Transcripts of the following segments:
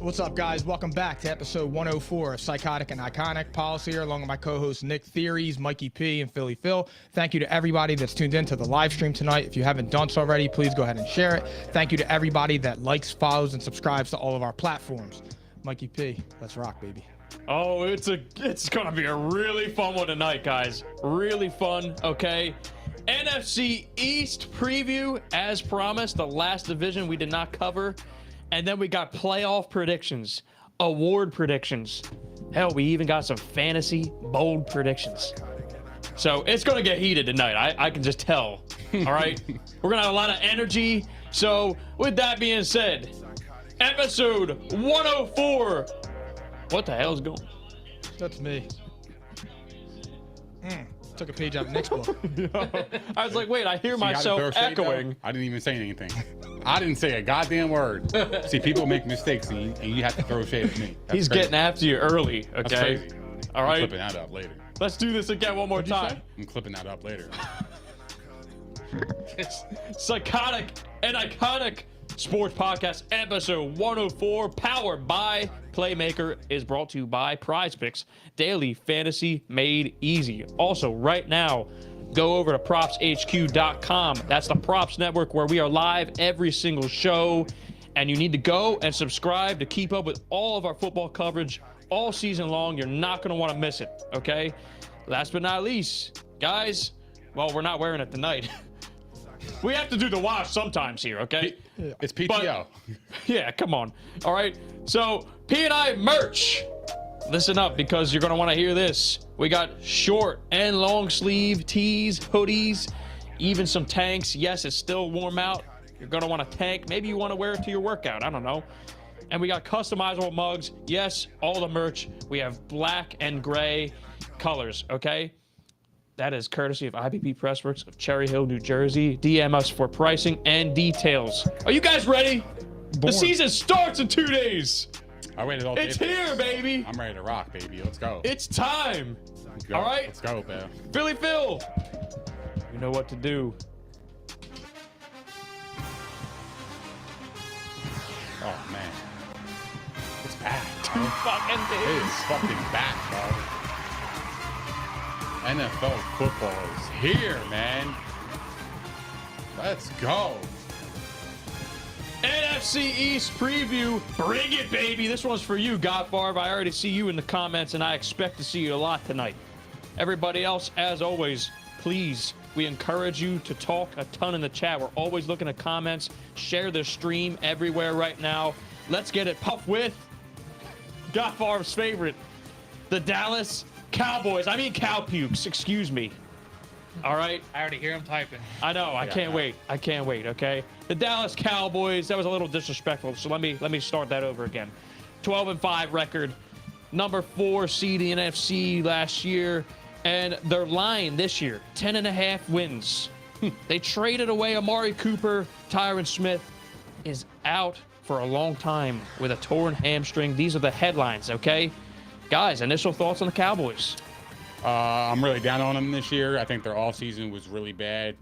What's up, guys? Welcome back to episode 104 of Psychotic and Iconic. Paul's here along with my co-hosts Nick Theories, Mikey P, and Philly Phil. Thank you to everybody that's tuned in to the live stream tonight. If you haven't done so already, please go ahead and share it. Thank you to everybody that likes, follows, and subscribes to all of our platforms. Mikey P, let's rock, baby. Oh, it's gonna be a really fun one tonight, guys. Really fun, okay? NFC East preview, as promised, the last division we did not cover. And then we got playoff predictions, award predictions. Hell, we even got some fantasy bold predictions. So it's going to get heated tonight. I can just tell. All right? We're going to have a lot of energy. So with that being said, episode 104. What the hell is going on? That's me. Took a page out of Nick's book. I was like, wait, I hear myself echoing. I didn't even say anything. I didn't say a goddamn word. See, people make mistakes, and you have to throw shade at me. That's He's crazy. getting after you early, okay? That's crazy. All I'm right? clipping that up later. Let's do this again one more time. I'm clipping that up later. Psychotic and Iconic Sports Podcast episode 104, powered by Playmaker, is brought to you by Prize Picks, daily fantasy made easy. Also, right now, go over to propshq.com. That's the Props Network where we are live every single show. And you need to go and subscribe to keep up with all of our football coverage all season long. You're not going to want to miss it, okay? Last but not least, guys, well, we're not wearing it tonight. We have to do the wash sometimes here, okay? It's PTO. But, yeah, come on. All right. So, P&I merch. Listen up, because you're going to want to hear this. We got short and long sleeve tees, hoodies, even some tanks. Yes, it's still warm out. You're going to want a tank. Maybe you want to wear it to your workout. I don't know. And we got customizable mugs. Yes, all the merch. We have black and gray colors, okay? That is courtesy of IBP Pressworks of Cherry Hill, New Jersey. DM us for pricing and details. Are you guys ready? The season starts in 2 days. I waited all day. It's here, baby. I'm ready to rock, baby. Let's go. It's time. Let's go. All right. Let's go, man. Philly Phil, you know what to do. Oh, man. It's back. Two fucking It days. is fucking back, bro. NFL football is here, man. Let's go. NFC East preview. Bring it, baby. This one's for you, Godfarb. I already see you in the comments, and I expect to see you a lot tonight. Everybody else, as always, please, we encourage you to talk a ton in the chat. We're always looking at comments. Share the stream everywhere right now. Let's get it puffed with Godfarb's favorite, the Dallas Cowboys. I mean cow pukes, excuse me. All right? I already hear him typing. I know. I can't wait. I can't wait, okay? The Dallas Cowboys, that was a little disrespectful, so let me start that over again. 12-5 record, number 4 seed in the NFC last year, and their line this year, 10.5 wins. They traded away Amari Cooper. Tyron Smith is out for a long time with a torn hamstring. These are the headlines, okay? Guys, initial thoughts on the Cowboys? I'm really down on them this year. I think their offseason was really bad.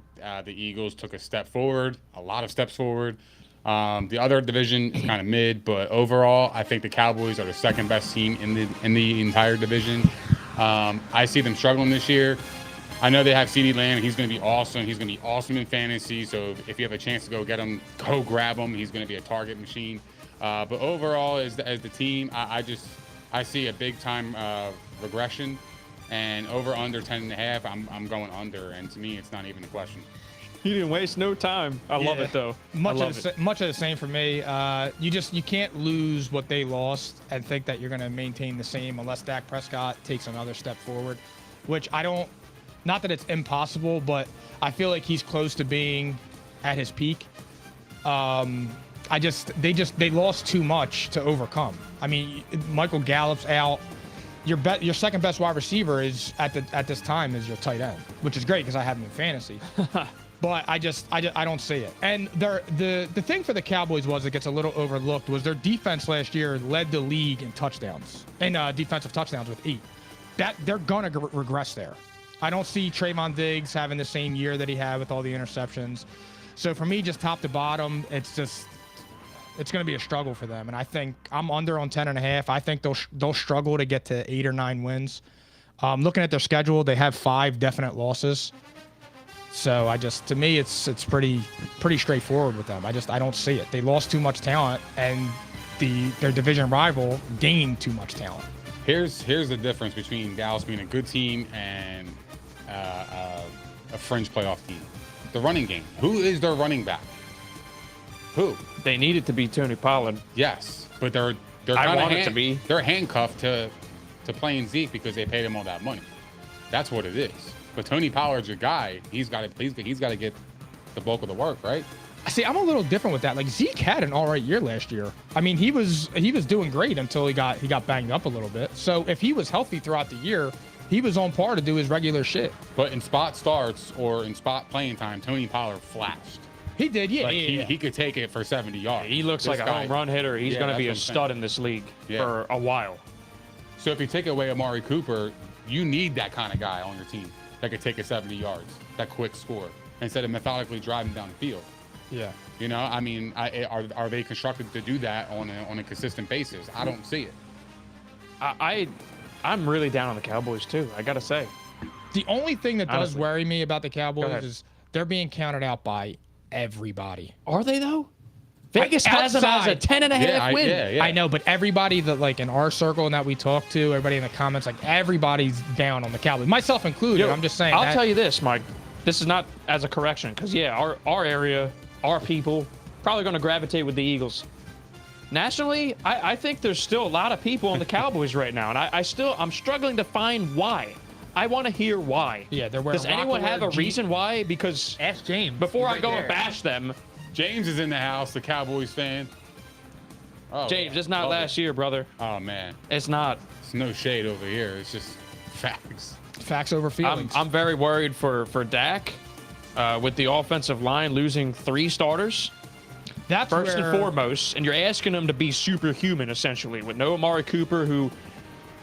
The Eagles took a step forward, a lot of steps forward. The other division is kind of mid, but overall, I think the Cowboys are the second best team in the entire division. I see them struggling this year. I know they have CeeDee Lamb. He's going to be awesome. He's going to be awesome in fantasy. So if you have a chance to go get him, go grab him. He's going to be a target machine. But overall, as the team, I see a big time regression, and over under 10.5. I'm going under, and to me, it's not even a question. You didn't waste no time. I love it though. Much of the same for me. You can't lose what they lost and think that you're going to maintain the same unless Dak Prescott takes another step forward, which I don't. Not that it's impossible, but I feel like he's close to being at his peak. They lost too much to overcome. I mean, Michael Gallup's out. Your second best wide receiver is at this time is your tight end, which is great because I have him in fantasy. But I don't see it. And the thing for the Cowboys was, it gets a little overlooked, was their defense last year led the league in touchdowns, in defensive touchdowns with 8. That they're gonna regress there. I don't see Trayvon Diggs having the same year that he had with all the interceptions. So for me, just top to bottom, it's just It's going to be a struggle for them, and I think I'm under on 10.5. I think they'll struggle to get to 8 or 9 wins. Looking at their schedule, they have 5 definite losses. So to me, it's pretty straightforward with them. I don't see it. They lost too much talent, and their division rival gained too much talent. Here's the difference between Dallas being a good team and a fringe playoff team. The running game. Who is their running back? Who? They need it to be Tony Pollard. Yes, but they're I want it to be. They're handcuffed to playing Zeke because they paid him all that money. That's what it is. But Tony Pollard's your guy. He's got to get the bulk of the work, right? See, I'm a little different with that. Like Zeke had an all right year last year. I mean, he was doing great until he got banged up a little bit. So if he was healthy throughout the year, he was on par to do his regular shit. But in spot starts or in spot playing time, Tony Pollard flashed. He did, yeah. He could take it for 70 yards. He looks like a home run hitter. He's going to be a stud in this league for a while. So if you take away Amari Cooper, you need that kind of guy on your team that could take it 70 yards, that quick score, instead of methodically driving down the field. Yeah. You know, I mean, are they constructed to do that on a consistent basis? I don't see it. I'm really down on the Cowboys too. I gotta say. The only thing that does worry me about the Cowboys is they're being counted out by everybody. Are they though? Vegas has them as a 10.5 win. Yeah. I know, but everybody that like in our circle and that we talk to, everybody in the comments, like everybody's down on the Cowboys, myself included. I'm just saying. I'll tell you this, Mike. This is not as a correction, because our area, our people, probably going to gravitate with the Eagles. Nationally, I think there's still a lot of people on the Cowboys right now, and I'm struggling to find why. I want to hear why. Yeah, they're wearing. Does anyone have a reason why? Because ask James before I go and bash them. James is in the house, the Cowboys fan. Oh, James, it's not last year, brother. Oh man, it's not. It's no shade over here. It's just facts. Facts over feelings. I'm very worried for Dak with the offensive line losing 3 starters. That's first and foremost, and you're asking him to be superhuman essentially with no Amari Cooper, who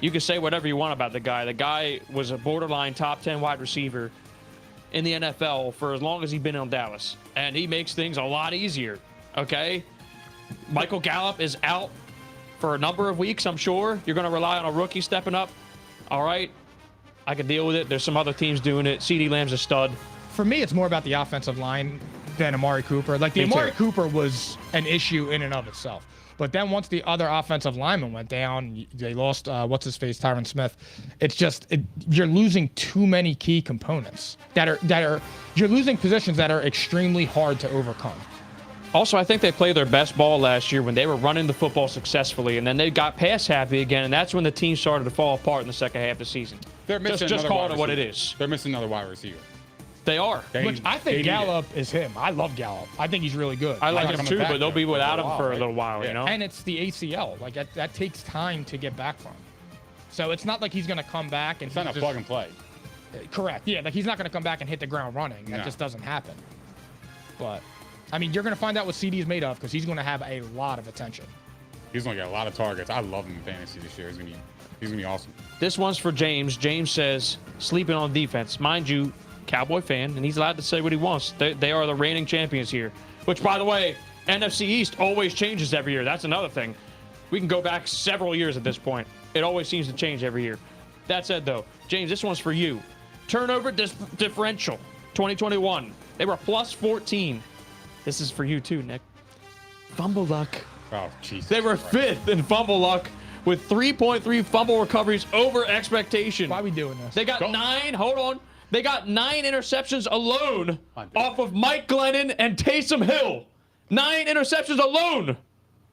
you can say whatever you want about the guy. The guy was a borderline top 10 wide receiver in the NFL for as long as he's been in Dallas, and he makes things a lot easier. Okay, Michael Gallup is out for a number of weeks. I'm sure you're going to rely on a rookie stepping up. All right, I can deal with it. There's some other teams doing it. CeeDee Lamb's a stud. For me, it's more about the offensive line than Amari Cooper. Like the Amari Cooper was an issue in and of itself. But then once the other offensive lineman went down, they lost, Tyron Smith. It's just, you're losing too many key components you're losing positions that are extremely hard to overcome. Also, I think they played their best ball last year when they were running the football successfully, and then they got pass happy again, and that's when the team started to fall apart in the second half of the season. They're missing just call it what it is. They're missing another wide receiver. They are. Which I think Gallup is him. I love Gallup. I think he's really good. I like him too, but they'll be without him for a little while, you know? And it's the ACL. Like, that takes time to get back from. So it's not like he's going to come back and... It's not a plug and play. Correct. Yeah, like he's not going to come back and hit the ground running. That just doesn't happen. But, I mean, you're going to find out what CD is made of because he's going to have a lot of attention. He's going to get a lot of targets. I love him in fantasy this year. He's going to be awesome. This one's for James. James says, sleeping on defense. Mind you, Cowboy fan, and he's allowed to say what he wants. They are the reigning champions here. Which, by the way, NFC East always changes every year. That's another thing. We can go back several years at this point. It always seems to change every year. That said, though, James, this one's for you. Turnover differential, 2021. They were plus 14. This is for you, too, Nick. Fumble luck. Oh, Jesus. They were 5th in fumble luck with 3.3 fumble recoveries over expectation. Why are we doing this? They got 9. Hold on. They got 9 interceptions alone off of Mike Glennon and Taysom Hill. 9 interceptions alone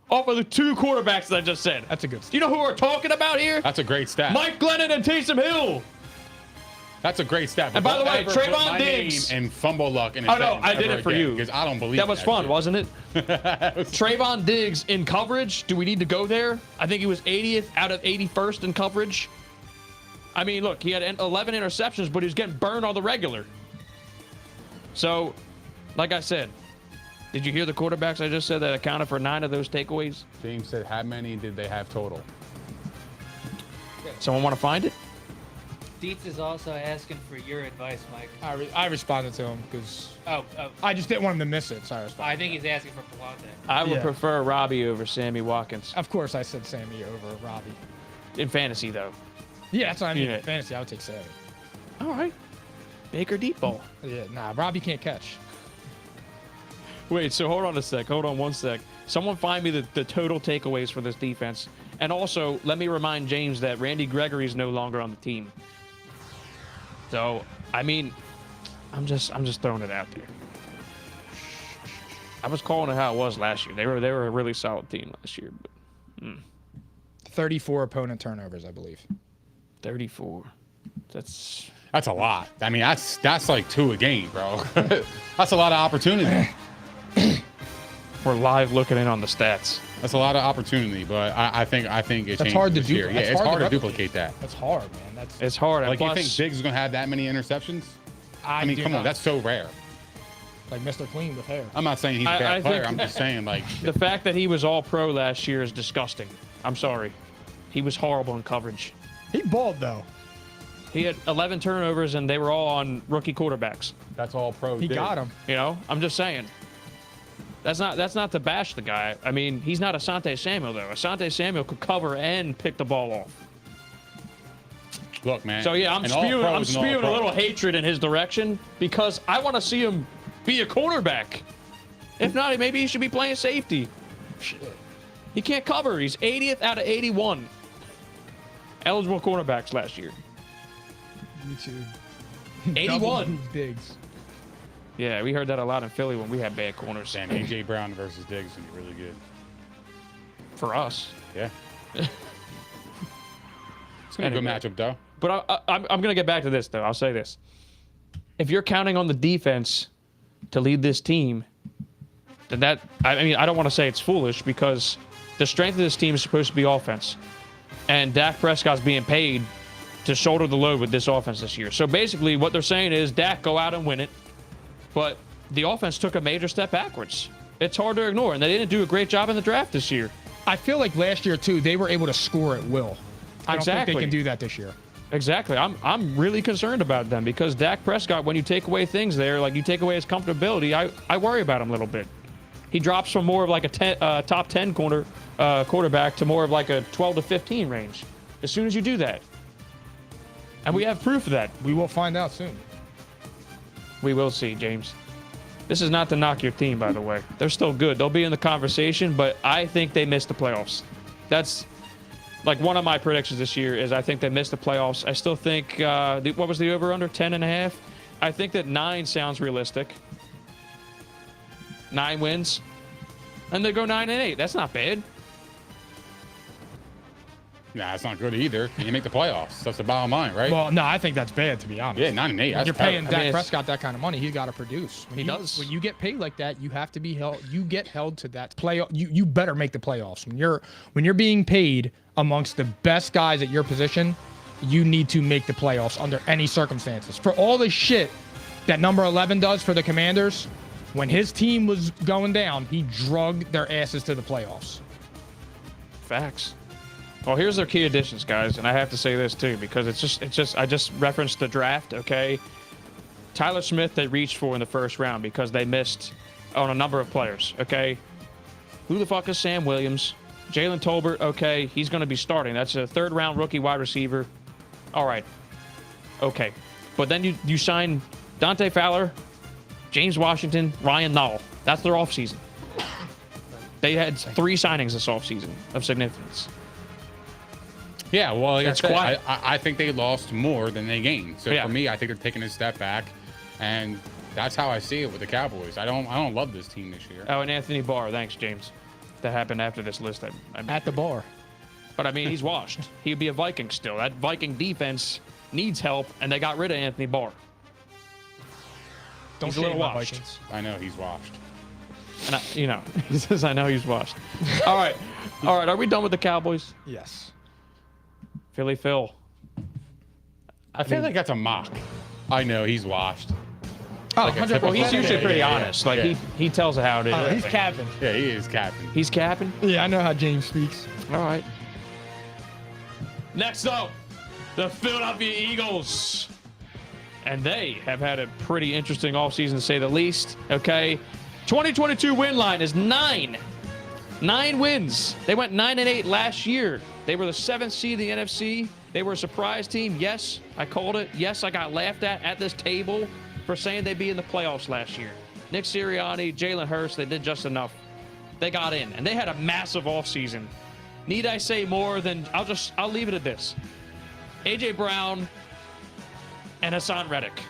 off of the 2 quarterbacks that I just said. That's a good stat. Do you know who we're talking about here? That's a great stat. Mike Glennon and Taysom Hill. That's a great stat. And by the way, Trayvon Diggs and fumble luck. Oh no, I did it for you because I don't believe that was fun, shit. wasn't it? Trayvon Diggs in coverage. Do we need to go there? I think he was 80th out of 81st in coverage. I mean, look, he had 11 interceptions, but he was getting burned on the regular. So, like I said, did you hear the quarterbacks I just said that accounted for 9 of those takeaways? James said, how many did they have total? Someone want to find it? Dietz is also asking for your advice, Mike. I responded to him because Oh, I just didn't want him to miss it, so I responded. I think he's asking for Palante. I would Yeah. prefer Robbie over Sammy Watkins. Of course, I said Sammy over Robbie. In fantasy, though. Yeah, that's what I mean. Yeah. In fantasy, I would take Sammy. All right. Baker deep ball. Yeah, nah, Robbie can't catch. Wait, so hold on a sec. Hold on one sec. Someone find me the total takeaways for this defense. And also, let me remind James that Randy Gregory is no longer on the team. So, I mean, I'm just throwing it out there. I was calling it how it was last year. They were a really solid team last year. But, 34 opponent turnovers, I believe. 34. That's That's a lot. I mean, that's like 2 a game, bro. That's a lot of opportunity. we're live looking in on the stats. That's a lot of opportunity, but I think it That's changed hard to this do. year. Yeah, That's it's hard to replicate. duplicate that. That's hard, man. It's hard. Like, and you plus, think Diggs is gonna have that many interceptions? I mean, do come on, not. that's so rare. like Mr. Clean with hair. I'm not saying he's a I bad player. think- I'm just saying, like, the fact that he was all pro last year is disgusting. I'm sorry. He was horrible in coverage. He balled though. He had 11 turnovers, and they were all on rookie quarterbacks. that's all pro. He Diggs. got him. You know, I'm just saying. That's not to bash the guy. I mean, he's not Asante Samuel though. Asante Samuel could cover and pick the ball off. Look, man. So yeah, I'm and all spewing pros and all a pros. little hatred in his direction because I want to see him be a quarterback. If not, maybe he should be playing safety. Shit. He can't cover. He's 80th out of 81 eligible quarterbacks last year. Me too. 81. Diggs. Yeah, we heard that a lot in Philly when we had bad corners. Damn, AJ Brown versus Diggs would be really good. For us. Yeah. It's gonna be a good Anyway. matchup, though. But I'm going to get back to this, though. I'll say this. If you're counting on the defense to lead this team, then that, I mean, I don't want to say it's foolish because the strength of this team is supposed to be offense. And Dak Prescott's being paid to shoulder the load with this offense this year. So basically, what they're saying is, Dak, go out and win it. But the offense took a major step backwards. It's hard to ignore, and they didn't do a great job in the draft this year. I feel like last year too, they were able to score at will. I don't think Exactly. they can do that this year. Exactly. I'm really concerned about them because Dak Prescott, when you take away things there, like you take away his comfortability, I worry about him a little bit. He drops from more of like a top 10 quarterback to more of like a 12 to 15 range as soon as you do that. And we have proof of that. We will find out soon. We will see, James. This is not to knock your team, by the way. They're still good. They'll be in the conversation, but I think they missed the playoffs. That's like one of my predictions this year is I think they missed the playoffs. I still think, what was the over-under? 10.5? I think that 9 sounds realistic. 9 wins. And they go 9-8. That's not bad. Nah, it's not good either. You make the playoffs. That's the bottom line, right? Well, no, I think that's bad to be honest. yeah, 9-8. That's You're paying terrible. Dak I mean, it's- Prescott that kind of money. He's got to produce. When He does. When you get paid like that, you have to be held. You get held to that play. You better make the playoffs. When you're being paid amongst the best guys at your position, you need to make the playoffs under any circumstances. For all the shit that number 11 does for the Commanders, when his team was going down, he drugged their asses to the playoffs. Facts. Well, here's their key additions, guys, and I have to say this too because it's just I just referenced the draft, okay? Tyler Smith they reached for in the first round because they missed on a number of players, okay? Who the fuck is Sam Williams? Jalen Tolbert, okay, he's going to be starting. That's a third-round rookie wide receiver. All right, okay, but then you sign Dante Fowler, James Washington, Ryan Nall. That's their offseason. They had 3 signings this offseason of significance. Yeah, well, like It's I said, quiet. I think they lost more than they gained. So Yeah. for me, I think they're taking a step back, and that's how I see it with the Cowboys. I don't love this team this year. Oh, and Anthony Barr. Thanks, James. That happened after this list. At the bar. But, I mean, he's washed. He'd be a Viking still. That Viking defense needs help, and they got rid of Anthony Barr. Don't He's a little shame my washed. Vikings. I know he's washed. And, he says, I know he's washed. All right. All right, are we done with the Cowboys? Yes. Philly Phil. I feel like that's a mock. I know he's washed. Oh, Like a 100%. Well, he's usually pretty yeah, honest. Like, yeah. he tells it how it is. Oh, he's capping. Yeah, he is captain. He's capping? Yeah, I know how James speaks. All right. Next up, the Philadelphia Eagles. And they have had a pretty interesting offseason, to say the least. Okay. 2022 win line is 9. 9 wins. They went 9-8 last year. They were the 7th seed in the NFC. They were a surprise team. Yes, I called it. Yes, I got laughed at this table for saying they'd be in the playoffs last year. Nick Sirianni, Jalen Hurts, they did just enough. They got in, and they had a massive offseason. Need I say more than I'll leave it at this. A.J. Brown and Hassan Reddick,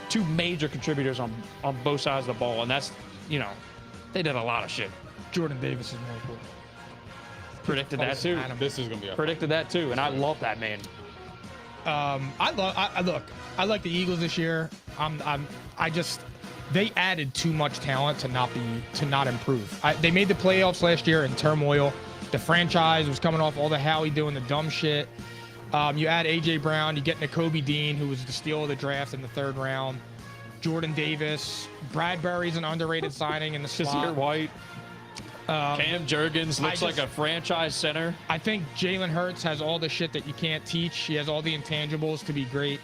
2 major contributors on both sides of the ball, and that's, you know, they did a lot of shit. Jordan Davis is more important. Predicted that too. This is gonna be a Predicted that too, and I love that man. I like the Eagles this year. They added too much talent to not improve. They made the playoffs last year in turmoil. The franchise was coming off all the Howie doing the dumb shit. You add A.J. Brown, you get Nakobe Dean, who was the steal of the draft in the 3rd round. Jordan Davis, Bradbury's an underrated signing in the slot. Kazir White, Cam Jurgens looks like a franchise center. I think Jalen Hurts has all the shit that you can't teach. He has all the intangibles to be great.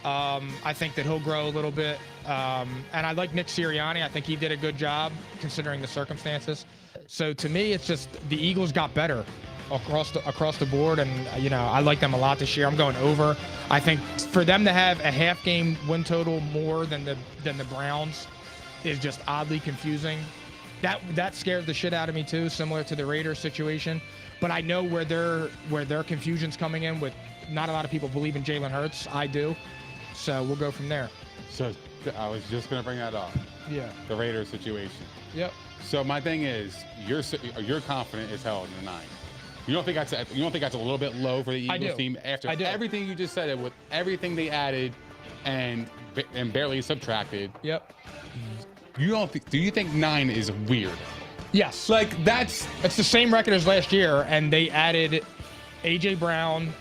I think that he'll grow a little bit. And I like Nick Sirianni. I think he did a good job considering the circumstances. So to me, it's just the Eagles got better across the board, and you know, I like them a lot this year. I'm going over. I think for them to have a half game win total more than the Browns is just oddly confusing. That scares the shit out of me too, similar to the Raiders situation. But I know where their confusion's coming in with not a lot of people believe in Jalen Hurts. I do. So we'll go from there. So I was just gonna bring that up. Yeah. The Raiders situation. Yep. So my thing is, you're confident as hell in the 9. You don't think that's a little bit low for the Eagles team after everything you just said, with everything they added and barely subtracted? Yep. Do you think 9 is weird? Yes. It's the same record as last year, and they added A.J. Brown.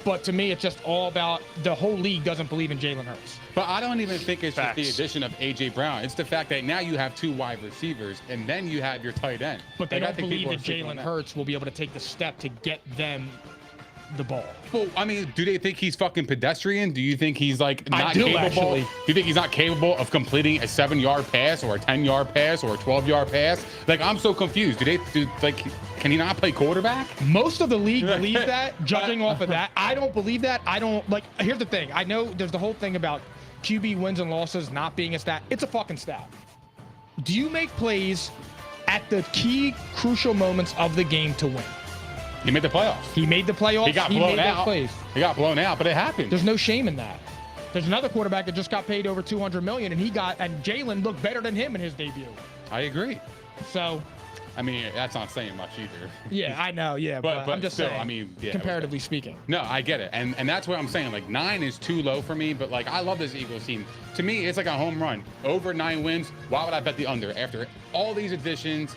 But to me, it's just all about the whole league doesn't believe in Jalen Hurts. But I don't even think it's just the addition of A.J. Brown. It's the fact that now you have 2 wide receivers, and then you have your tight end. But they don't believe that Jalen Hurts will be able to take the step to get them the ball. Well, I mean, do they think he's fucking pedestrian? Do you think he's not capable? Actually. Do you think he's not capable of completing a 7-yard pass or a 10-yard pass or a 12-yard pass? I'm so confused. Can he not play quarterback? Most of the league believes that. Judging off of that, I don't believe that. Here's the thing. I know there's the whole thing about QB wins and losses not being a stat. It's a fucking stat. Do you make plays at the key crucial moments of the game to win? He made the playoffs. He made the playoffs. He got blown out. Plays. He got blown out, but it happened. There's no shame in that. There's another quarterback that just got paid over $200 million, and Jalen looked better than him in his debut. I agree. So, I mean, that's not saying much either. Yeah, I know. Yeah, but I'm just saying. I mean, yeah, comparatively speaking. No, I get it, and that's what I'm saying. 9 is too low for me, but I love this Eagles team. To me, it's like a home run. Over 9 wins. Why would I bet the under after all these additions?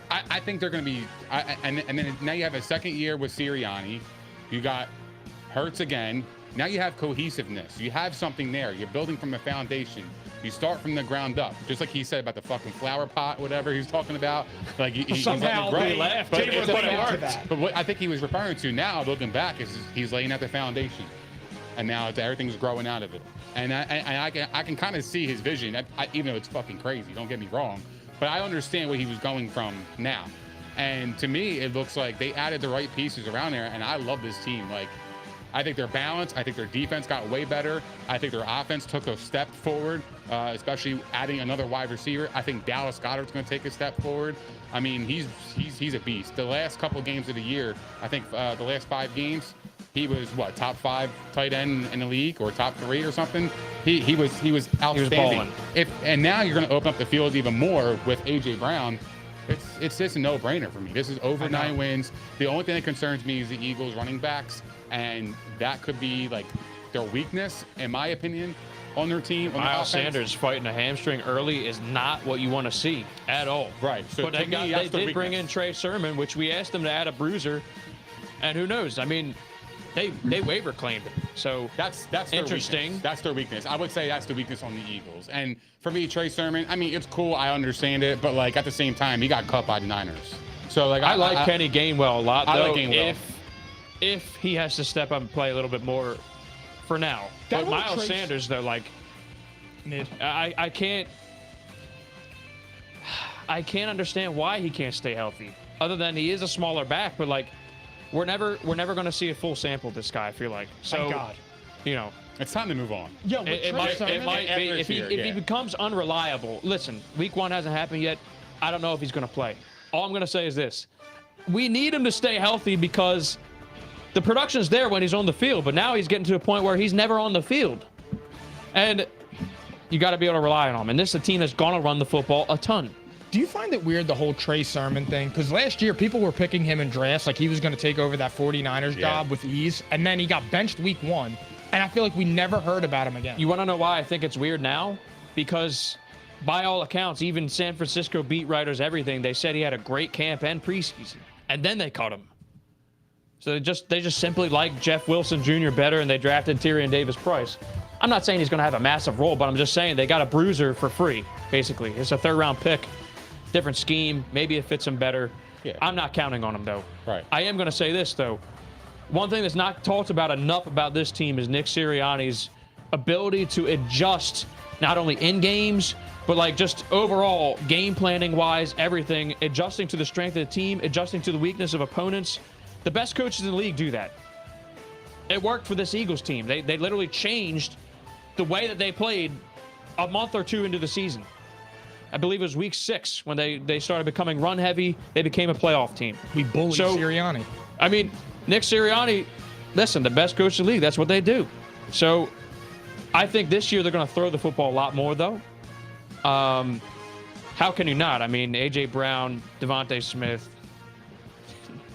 I think they're going to be, and then now you have a second year with Sirianni. You got Hurts again. Now you have cohesiveness. You have something there. You're building from a foundation. You start from the ground up, just like he said about the fucking flower pot, whatever he was talking about. Somehow they laughed. But what I think he was referring to now, looking back, is he's laying out the foundation, and now everything's growing out of it. And I can kind of see his vision, even though it's fucking crazy. Don't get me wrong. But I understand where he was going from now. And to me, it looks like they added the right pieces around there, and I love this team. I think they're balanced. I think their defense got way better. I think their offense took a step forward, especially adding another wide receiver. I think Dallas Goedert's going to take a step forward. I mean, he's a beast. The last couple of games of the year, I think the last 5 games, he was top 5 tight end in the league, or top 3 or something. He was outstanding. And now you're going to open up the field even more with A.J. Brown. It's just a no-brainer for me. This is over 9 wins. The only thing that concerns me is the Eagles running backs, and that could be their weakness, in my opinion, on their team. Miles Sanders fighting a hamstring early is not what you want to see at all. Right. So but they did bring in Trey Sermon, which we asked them to add a bruiser, and who knows? I mean, they waiver claimed him, so that's interesting. Weakness. That's their weakness. I would say that's the weakness on the Eagles. And for me, Trey Sermon, I mean, it's cool. I understand it, but at the same time, he got cut by the Niners. So I like Kenny Gainwell a lot. I like Gainwell. if he has to step up and play a little bit more for now. That But whole Miles Trace- Sanders, though, like, Mid. I can't understand why he can't stay healthy. Other than he is a smaller back, but like we're never going to see a full sample of this guy. I feel like so. Thank God. You know, It's time to move on. Yo, with it Trey might Sermon, be after if this year, he yeah. becomes unreliable. Listen, week 1 hasn't happened yet. I don't know if he's going to play. All I'm going to say is this: we need him to stay healthy because the production's there when he's on the field, but now he's getting to a point where he's never on the field, and you got to be able to rely on him. And this is a team that's going to run the football a ton. Do you find it weird, the whole Trey Sermon thing? Because last year, people were picking him in drafts like he was going to take over that 49ers job with ease. And then he got benched week 1. And I feel like we never heard about him again. You want to know why I think it's weird now? Because by all accounts, even San Francisco beat writers, everything, they said he had a great camp and preseason. And then they cut him. So they just simply like Jeff Wilson Jr. better, and they drafted Tyrion Davis-Price. I'm not saying he's going to have a massive role, but I'm just saying they got a bruiser for free, basically. It's a 3rd-round pick, different scheme. Maybe it fits him better. Yeah. I'm not counting on him, though. Right. I am going to say this, though. One thing that's not talked about enough about this team is Nick Sirianni's ability to adjust not only in games, but like just overall game planning wise, everything, adjusting to the strength of the team, adjusting to the weakness of opponents. The best coaches in the league do that. It worked for this Eagles team. They literally changed the way that they played a month or 2 into the season. I believe it was week 6 when they started becoming run heavy. They became a playoff team. We bullied Sirianni. I mean, Nick Sirianni, listen, the best coach in the league, that's what they do. So I think this year they're going to throw the football a lot more, though. How can you not? I mean, A.J. Brown, Devontae Smith,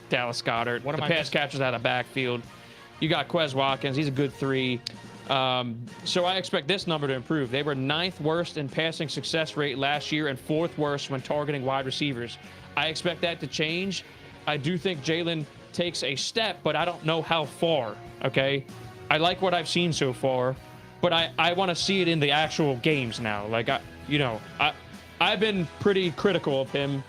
Dallas Goedert, the pass catchers out of the backfield. You got Quez Watkins. He's a good 3. So I expect this number to improve. They were 9th worst in passing success rate last year and 4th worst when targeting wide receivers. I expect that to change. I do think Jalen takes a step, but I don't know how far, okay? I like what I've seen so far, but I want to see it in the actual games now. Like, I've been pretty critical of him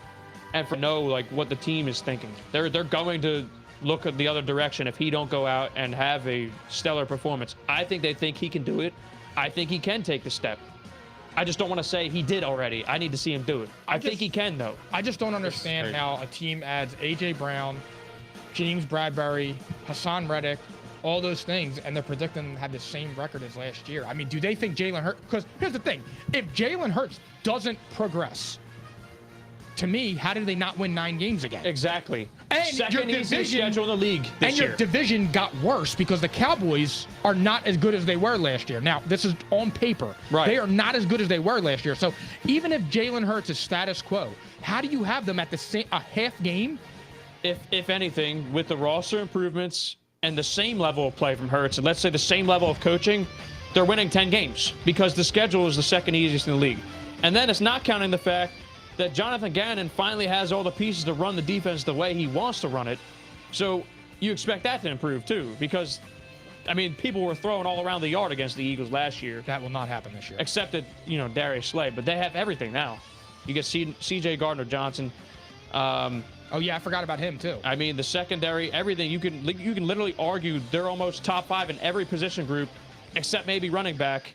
and for like what the team is thinking. They're going to look at the other direction if he don't go out and have a stellar performance. I think they think he can do it. I think he can take the step. I just don't want to say he did already. I need to see him do it. I think he can, though. I just don't understand how a team adds A.J. Brown, James Bradbury, Hassan Reddick, all those things, and they're predicting them to have the same record as last year. I mean, do they think Jalen Hurts? Because here's the thing. If Jalen Hurts doesn't progress, to me, how did they not win 9 games again? Exactly. And second easiest schedule in the league this and year. your division got worse because the Cowboys are not as good as they were last year. Now, this is on paper. Right. They are not as good as they were last year. So even if Jalen Hurts is status quo, how do you have them at the same a half game? If anything, with the roster improvements and the same level of play from Hurts, and let's say the same level of coaching, they're winning 10 games because the schedule is the second easiest in the league. And then it's not counting the fact that Jonathan Gannon finally has all the pieces to run the defense the way he wants to run it. So you expect that to improve too, because, I mean, people were throwing all around the yard against the Eagles last year. That will not happen this year. Except that, Darius Slay, but they have everything now. You get C.J. Gardner-Johnson. Oh, yeah, I forgot about him too. I mean, the secondary, everything. You can literally argue they're almost top 5 in every position group, except maybe running back,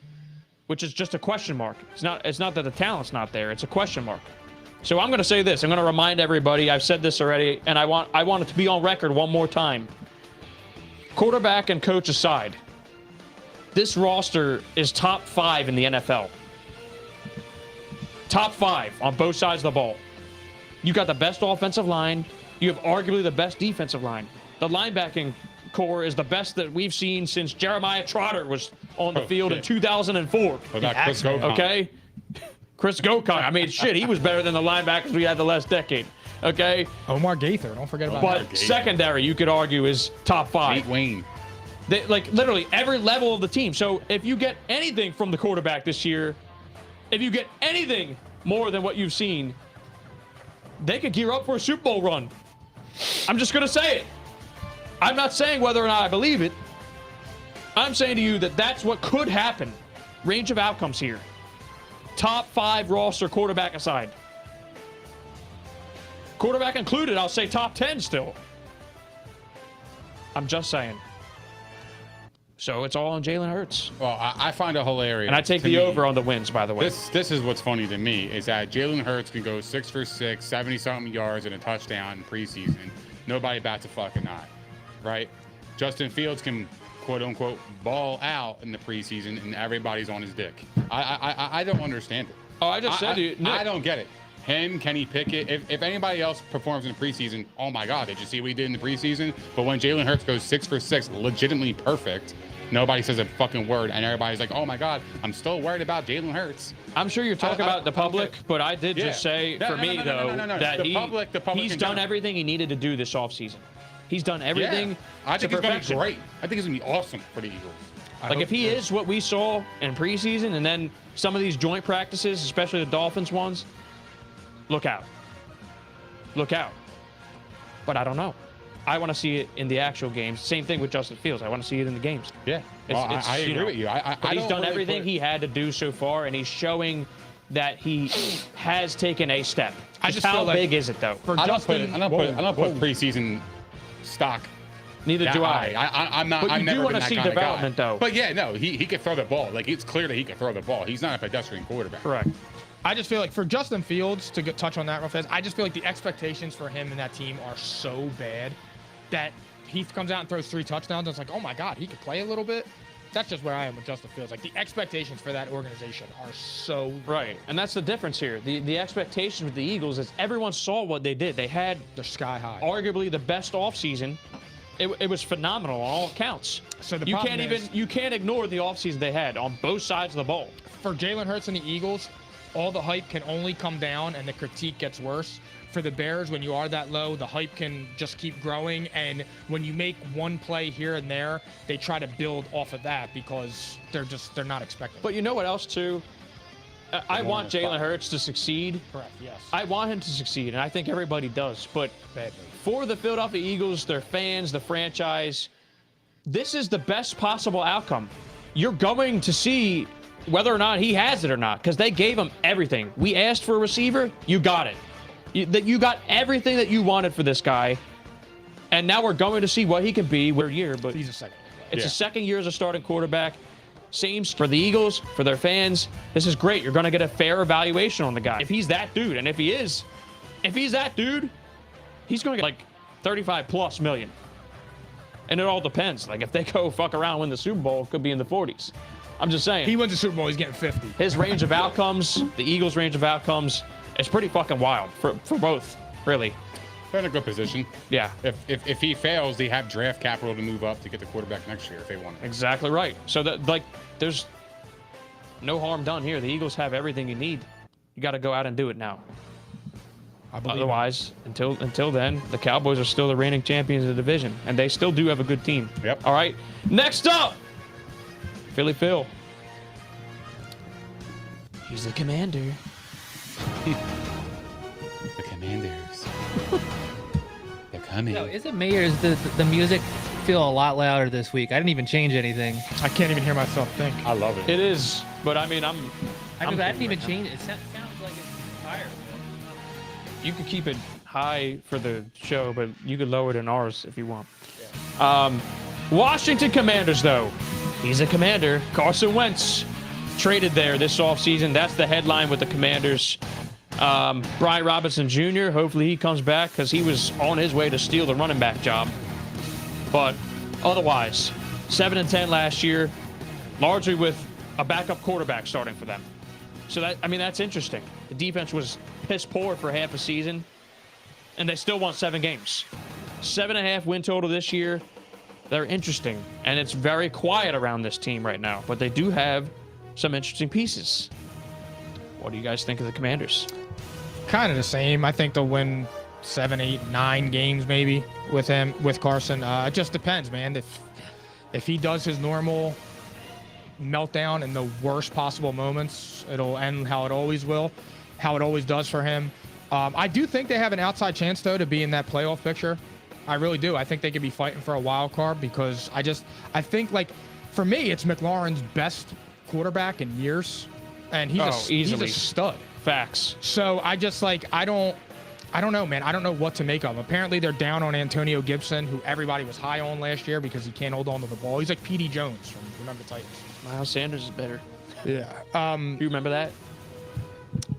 which is just a question mark. It's not that the talent's not there. It's a question mark. So I'm going to say this. I'm going to remind everybody. I've said this already, and I want it to be on record one more time. Quarterback and coach aside, this roster is top 5 in the NFL. Top 5 on both sides of the ball. You got the best offensive line. You have arguably the best defensive line. The linebacking core is the best that we've seen since Jeremiah Trotter was on the field in 2004. Chris Gokon. Okay? Chris Gokon. I mean, shit, he was better than the linebackers we had the last decade. Okay? Omar Gaither. Don't forget about But secondary, you could argue, is top 5. Nate Wayne. Like, literally every level of the team. So if you get anything from the quarterback this year, if you get anything more than what you've seen, they could gear up for a Super Bowl run. I'm just going to say it. I'm not saying whether or not I believe it. I'm saying to you that that's what could happen. Range of outcomes here. Top 5 roster, quarterback aside. Quarterback included, I'll say top 10 still. I'm just saying. So it's all on Jalen Hurts. Well, I find it hilarious. And I take to the me. over on the wins, by the way. This is what's funny to me is that Jalen Hurts can go 6 for 6, 70-something yards and a touchdown in preseason. Nobody bats a fucking eye, right? Justin Fields can quote unquote ball out in the preseason and everybody's on his dick. I don't understand it. Oh, I just said to you, Nick. I don't get it. Him, Kenny Pickett. If anybody else performs in the preseason, oh my God, did you see what he did in the preseason? But when Jalen Hurts goes 6 for 6, legitimately perfect, nobody says a fucking word, and everybody's like, oh my God, I'm still worried about Jalen Hurts. I'm sure you're talking about the public, but I did just say, No, for no, me, no, though, no, no, no. that The public he's in done general. everything he needed to do this offseason. He's done everything I think to he's going to be perfection. great. I think he's going to be awesome for the Eagles. Like, if he is what we saw in preseason and then some of these joint practices, especially the Dolphins ones, look out. Look out. But I don't know. I want to see it in the actual games. Same thing with Justin Fields. I want to see it in the games. Yeah, well, I agree with you. But he's don't done really everything he had to do so far, and he's showing that he has taken a step. I just how feel like big is it, though? For I don't Justin, put preseason stock. Neither that do I. I'm not. But I've you do never wanna been that see kind of guy. development, though. But yeah, no, he could throw the ball. Like, it's clear that he could throw the ball. He's not a pedestrian quarterback. Correct. I just feel like for Justin Fields, to touch on that real fast, I just feel like the expectations for him and that team are so bad that he comes out and throws 3 touchdowns. And it's like, oh my God, he could play a little bit. That's just where I am with Justin Fields. Like, the expectations for that organization are so Right. And that's the difference here. The expectation with the Eagles is everyone saw what they did. They had they're sky high. arguably the best offseason. It was phenomenal on all accounts. So the you problem can't is- you can't ignore the offseason they had on both sides of the ball. For Jalen Hurts and the Eagles, all the hype can only come down and the critique gets worse. For the Bears, when you are that low, the hype can just keep growing. And when you make one play here and there, they try to build off of that because they're not expecting. But you know what else too? I want Jalen Hurts to succeed. Correct, yes. I want him to succeed, and I think everybody does. But Badly. for the Philadelphia Eagles, their fans, the franchise, this is the best possible outcome. You're going to see whether or not he has it or not, because they gave him everything. We asked for a receiver, you got it. You got everything that you wanted for this guy, and now we're going to see what he can be with a year. But He's a second. it's his second year as a starting quarterback. Same for the Eagles, for their fans. This is great. You're going to get a fair evaluation on the guy. If he's that dude, and if he's that dude, he's going to get like 35 plus million. And it all depends. Like, if they go fuck around and win the Super Bowl, it could be in the 40s. I'm just saying. He wins the Super Bowl, he's getting 50. His range of outcomes, the Eagles' range of outcomes, is pretty fucking wild for both, really. They're in a good position. Yeah. If he fails, they have draft capital to move up to get the quarterback next year if they want it. Exactly right. So that, like, there's no harm done here. The Eagles have everything you need. You got to go out and do it now. I believe Otherwise, until then, the Cowboys are still the reigning champions of the division, and they still do have a good team. Yep. All right. Next up, Philly Phil. He's the commander. The Commanders. They're coming. No, isn't me or does the music feel a lot louder this week? I didn't even change anything. I can't even hear myself think. I love it. It is, but I mean, I didn't even change it. It sounds like it's higher. You could keep it high for the show, but you could lower it in ours if you want. Washington Commanders, though. He's a commander. Carson Wentz traded there this offseason. That's the headline with the Commanders. Brian Robinson Jr., hopefully he comes back because he was on his way to steal the running back job. But otherwise, 7-10 last year, largely with a backup quarterback starting for them. So that's interesting. The defense was piss poor for half a season, and they still won 7 games. 7.5 win total this year. They're interesting, and it's very quiet around this team right now, but they do have some interesting pieces. What do you guys think of the Commanders? Kind of the same. I think they'll win 7, 8, 9 games maybe with Carson. It just depends, man. If he does his normal meltdown in the worst possible moments, it'll end how it always will, how it always does for him. I do think they have an outside chance, though, to be in that playoff picture. I really do. I think they could be fighting for a wild card because I think, like, for me, it's McLaurin's best quarterback in years, and he's a easily. stud. Facts. So I just, like, I don't I don't know, man. I don't know what to make of him. Apparently, they're down on Antonio Gibson, who everybody was high on last year because he can't hold on to the ball. He's like P.D. Jones from Remember the Titans. Miles Sanders is better. Yeah. Do you remember that?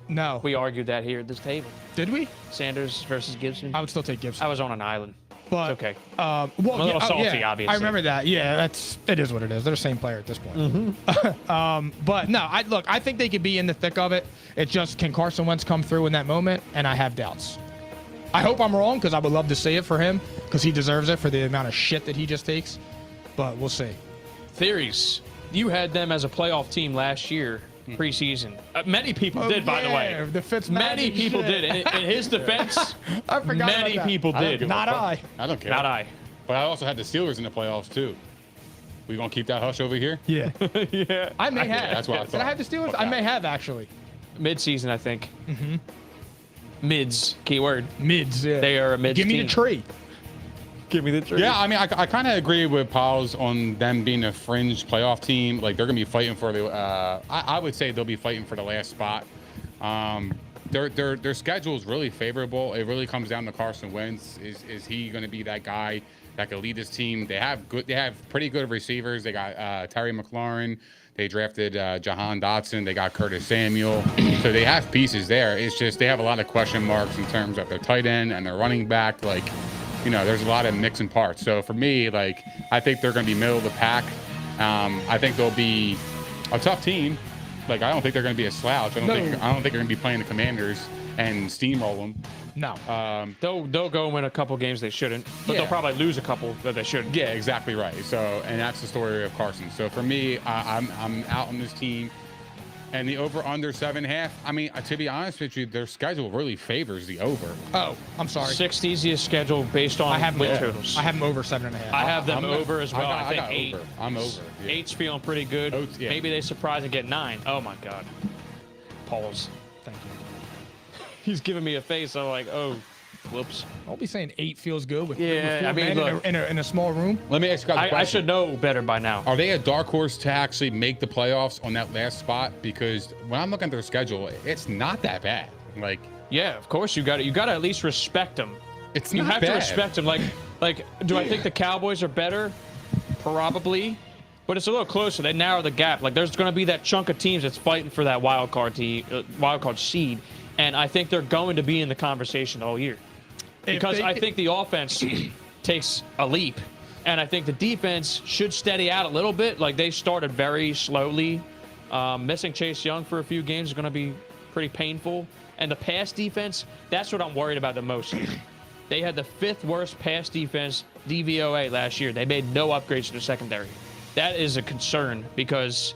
No. We argued that here at this table. Did we? Sanders versus Gibson. I would still take Gibson. I was on an island. But It's okay. well, I'm a little salty, yeah, obviously. I remember that. Yeah, it is what it is. They're the same player at this point. But no, I think they could be in the thick of it. It's just, can Carson Wentz come through in that moment? And I have doubts. I hope I'm wrong, because I would love to see it for him, because he deserves it for the amount of shit that he just takes. But we'll see. Theories. You had them as a playoff team last year, preseason. Many people did, by the way. The Fitzmagic Many people shit. did. In his defense, I forgot many about that. people I don't did. give a Not fuck. I. I don't care. Not I. But I also had the Steelers in the playoffs too. We gonna keep that hush over here? Yeah. Yeah. I may have. that's what I Did thought. I have the Steelers? Fuck I that. may have, actually. Mid-season, I think. Mm-hmm. Mids, keyword. Mids, yeah. They are a mids Give me team. the tree. Give me the tree. Yeah, I mean, I kind of agree with Pauls on them being a fringe playoff team. Like, they're going to be fighting for the, I would say they'll be fighting for the last spot. Their schedule is really favorable. It really comes down to Carson Wentz. Is he going to be that guy that could lead this team? They have pretty good receivers. They got Terry McLaurin. They drafted Jahan Dotson. They got Curtis Samuel. So they have pieces there. It's just they have a lot of question marks in terms of their tight end and their running back. Like, you know, there's a lot of mixing parts. So for me, like, I think they're going to be middle of the pack. I think they'll be a tough team. Like, I don't think they're going to be a slouch. I don't think they're going to be playing the Commanders and steamroll them. No. They'll go and win a couple games they shouldn't, but Yeah. they'll probably lose a couple that they shouldn't. Yeah, exactly right. So, and that's the story of Carson. So for me, I'm out on this team, and the over under 7.5. I mean, to be honest with you, their schedule really favors the over. Oh, I'm sorry. Sixth easiest schedule based on I have win them, totals. I have them over 7.5. I have them I'm over as well. I think got 8. over. I'm over. Yeah. 8's feeling pretty good. Oats, yeah. Maybe they surprise and get 9. Oh my God. Pause. Thank you. He's giving me a face. I'm like, oh, whoops. I'll be saying 8 feels good with, Yeah, with 4 I mean, men look. in a small room. Let me ask you guys a I question. should know better by now. Are they a dark horse to actually make the playoffs on that last spot? Because when I'm looking at their schedule, it's not that bad. Like, Yeah, of course you got to at least respect them. it's You not have bad. to respect them. Like, do I think the Cowboys are better? Probably, but it's a little closer. They narrow the gap. Like, there's going to be that chunk of teams that's fighting for that wild card seed, and I think they're going to be in the conversation all year because I think the offense takes a leap, and I think the defense should steady out a little bit. Like, they started very slowly. Missing Chase Young for a few games is going to be pretty painful, and the pass defense, that's what I'm worried about the most. They had the 5th worst pass defense DVOA last year. They made no upgrades to the secondary. That is a concern because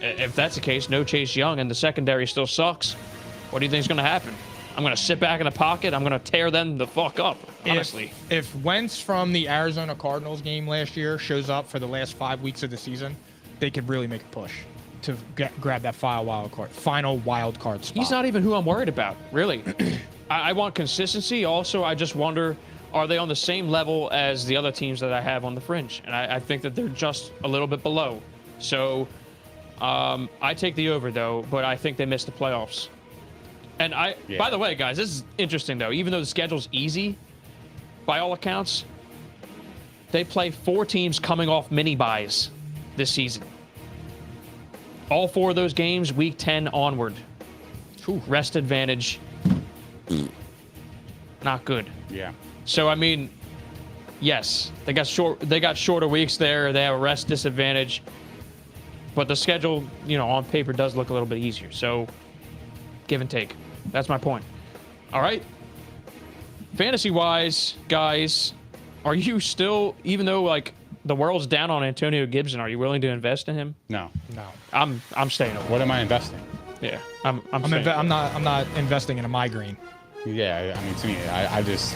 if that's the case, no Chase Young and the secondary still sucks. What do you think is going to happen? I'm going to sit back in the pocket. I'm going to tear them the fuck up, honestly. If Wentz from the Arizona Cardinals game last year shows up for the last 5 weeks of the season, they could really make a push to grab that final wild card spot. He's not even who I'm worried about, really. I want consistency. Also, I just wonder, are they on the same level as the other teams that I have on the fringe? And I think that they're just a little bit below. So I take the over, though, but I think they missed the playoffs. And by the way, guys, this is interesting, though. Even though the schedule's easy, by all accounts, they play 4 teams coming off mini-buys this season. All 4 of those games, week 10 onward. Rest advantage. Not good. Yeah. So I mean, yes, they got shorter weeks there. They have a rest disadvantage, but the schedule, on paper does look a little bit easier. So give and take. That's my point. All right. Fantasy wise, guys, are you still, even though like the world's down on Antonio Gibson, are you willing to invest in him? No. I'm staying away. What am I investing? Yeah, I'm staying away. I'm not investing in a migraine. Yeah, I mean, to me, I just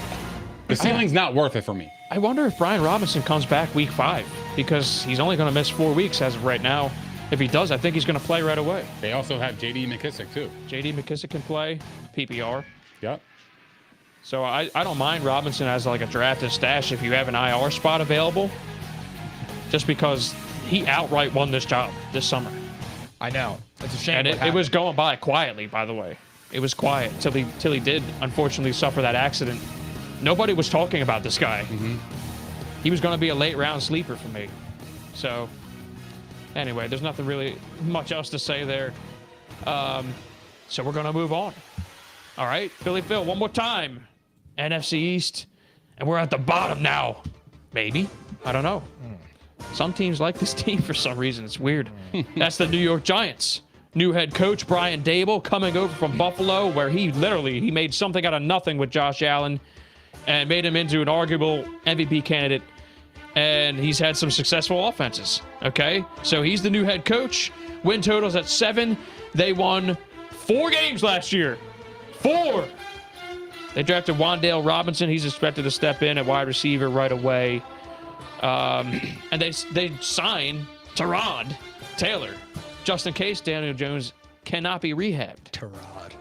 the ceiling's not worth it for me. I wonder if Brian Robinson comes back week 5 because he's only going to miss 4 weeks as of right now. If he does, I think he's going to play right away. They also have J.D. McKissick too. J.D. McKissick can play PPR. Yep. So I don't mind Robinson as like a drafted stash if you have an IR spot available, just because he outright won this job this summer. I know. It's a shame. And it was going by quietly, by the way. It was quiet till he did unfortunately suffer that accident. Nobody was talking about this guy. He was going to be a late round sleeper for me. So anyway, there's nothing really much else to say there. So we're going to move on. All right, Philly Phil, one more time. NFC East, and we're at the bottom now. Maybe. I don't know. Some teams like this team for some reason. It's weird. That's the New York Giants. New head coach Brian Dable coming over from Buffalo, where he made something out of nothing with Josh Allen and made him into an arguable MVP candidate. And he's had some successful offenses. Okay, so he's the new head coach. Win totals at 7. They won 4 games last year. 4. They drafted Wan'Dale Robinson. He's expected to step in at wide receiver right away. And they signed Tyrod Taylor, just in case Daniel Jones cannot be rehabbed. Tyrod.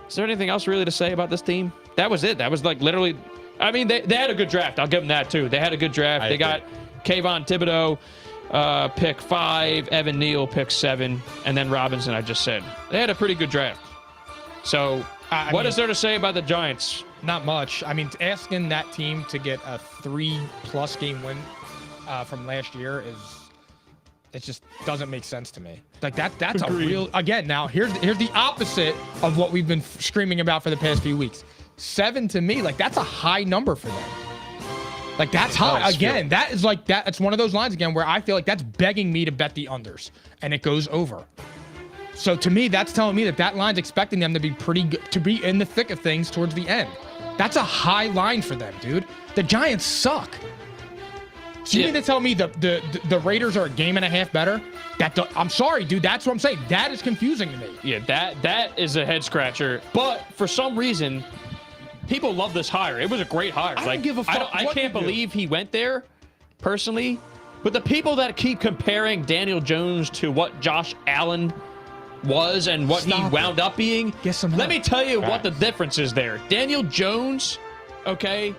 Is there anything else really to say about this team? That was it. That was like literally. I mean, they had a good draft. I'll give them that too. They had a good draft. They got Kayvon Thibodeau, pick 5, Evan Neal, pick 7, and then Robinson. I just said they had a pretty good draft. So, what is there to say about the Giants? Not much. I mean, asking that team to get a 3+ game win from last year it just doesn't make sense to me. Like that's a real, again, now here's the opposite of what we've been screaming about for the past few weeks. 7 to me, like that's a high number for them. Like that's high. Again, that is like that. It's one of those lines again where I feel like that's begging me to bet the unders and it goes over. So to me, that's telling me that line's expecting them to be pretty good, to be in the thick of things towards the end. That's a high line for them, dude. The Giants suck. So you mean to tell me the Raiders are a game and a half better? I'm sorry, dude. That's what I'm saying. That is confusing to me. Yeah, that is a head scratcher. But for some reason, people love this hire. It was a great hire. I don't give a fuck. I can't believe he went there, personally. But the people that keep comparing Daniel Jones to what Josh Allen was and what he wound up being, let me tell you what the difference is there. Daniel Jones, okay,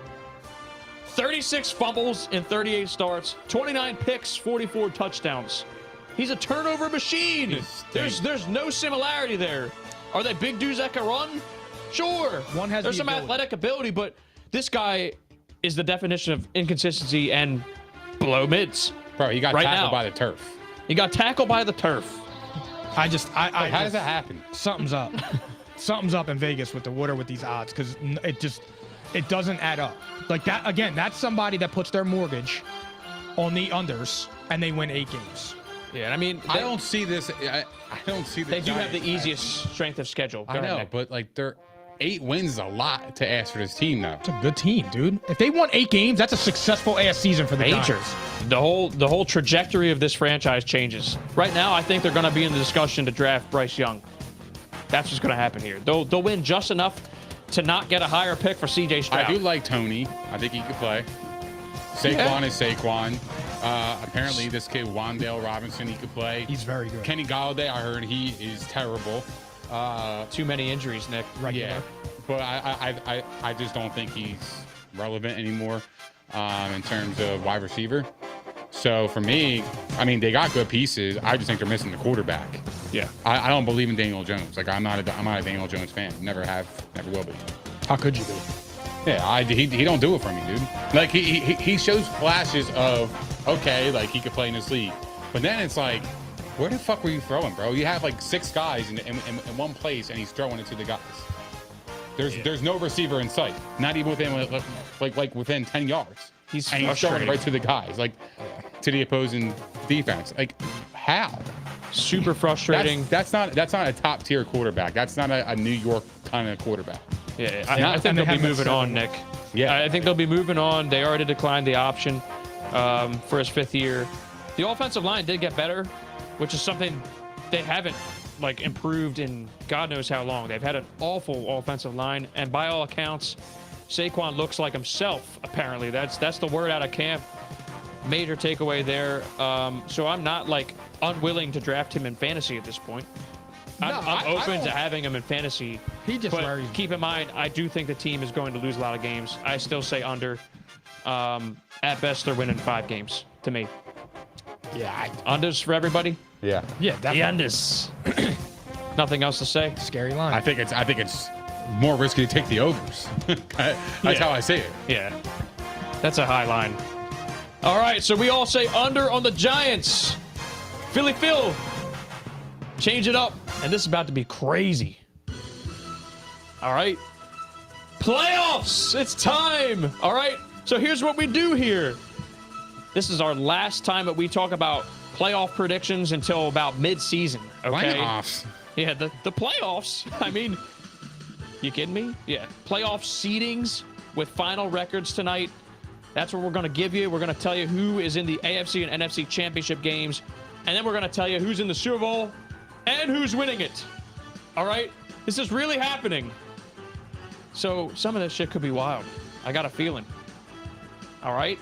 36 fumbles in 38 starts, 29 picks, 44 touchdowns. He's a turnover machine. There's no similarity there. Are they big dudes that can run? Sure. One has There's some athletic ability, but this guy is the definition of inconsistency and below mids. Bro, he got tackled by the turf. He got tackled by the turf. How does that happen? Something's up. Something's up in Vegas with the water with these odds because it doesn't add up. Like that again. That's somebody that puts their mortgage on the unders and they win 8 games. Yeah, I mean, I don't see this. I don't see. They do have the easiest strength of schedule. I know, but like they're 8 wins is a lot to ask for this team now. It's a good team, dude. If they won 8 games, that's a successful ass season for the Giants. The whole trajectory of this franchise changes. Right now, I think they're going to be in the discussion to draft Bryce Young. That's what's going to happen here. They'll win just enough to not get a higher pick for C.J. Stroud. I do like Tony. I think he could play. Saquon is Saquon. Apparently, this kid Wan'Dale Robinson, he could play. He's very good. Kenny Golladay, I heard he is terrible. Too many injuries, Nick. Right. Yeah, but I just don't think he's relevant anymore in terms of wide receiver. So for me, I mean, they got good pieces. I just think they're missing the quarterback. Yeah. I don't believe in Daniel Jones. Like I'm not a Daniel Jones fan. Never have. Never will be. How could you be? Yeah, he don't do it for me, dude. Like he shows flashes of okay, like he could play in this league, but then it's like, where the fuck were you throwing, bro? You have like 6 guys in one place, and he's throwing it to the guys. There's no receiver in sight, not even within like within 10 yards. He's throwing it right to the guys, like to the opposing defense. Like how? Super frustrating. That's not a top tier quarterback. That's not a New York kind of quarterback. Yeah, I think they'll be moving on, Nick. Yeah, I think they'll be moving on. They already declined the option for his 5th year. The offensive line did get better, which is something they haven't like improved in God knows how long. They've had an awful offensive line, and by all accounts, Saquon looks like himself. Apparently, that's the word out of camp. Major takeaway there. So I'm not like unwilling to draft him in fantasy at this point. I'm open to having him in fantasy. He just worries. Keep in mind, I do think the team is going to lose a lot of games. I still say under. At best, they're winning 5 games to me. Yeah. Unders for everybody? Yeah. Yeah, definitely. The unders. Nothing else to say? Scary line. I think it's more risky to take the overs. That's how I say it. Yeah. That's a high line. All right, so we all say under on the Giants. Philly Phil, change it up. And this is about to be crazy. All right. Playoffs. It's time. All right. So here's what we do here. This is our last time that we talk about playoff predictions until about mid-season. Okay. Playoffs. Yeah, the playoffs. I mean, you kidding me? Yeah. Playoff seedings with final records tonight. That's what we're going to give you. We're going to tell you who is in the AFC and NFC championship games. And then we're going to tell you who's in the Super Bowl and who's winning it. All right? This is really happening. So some of this shit could be wild. I got a feeling. All right?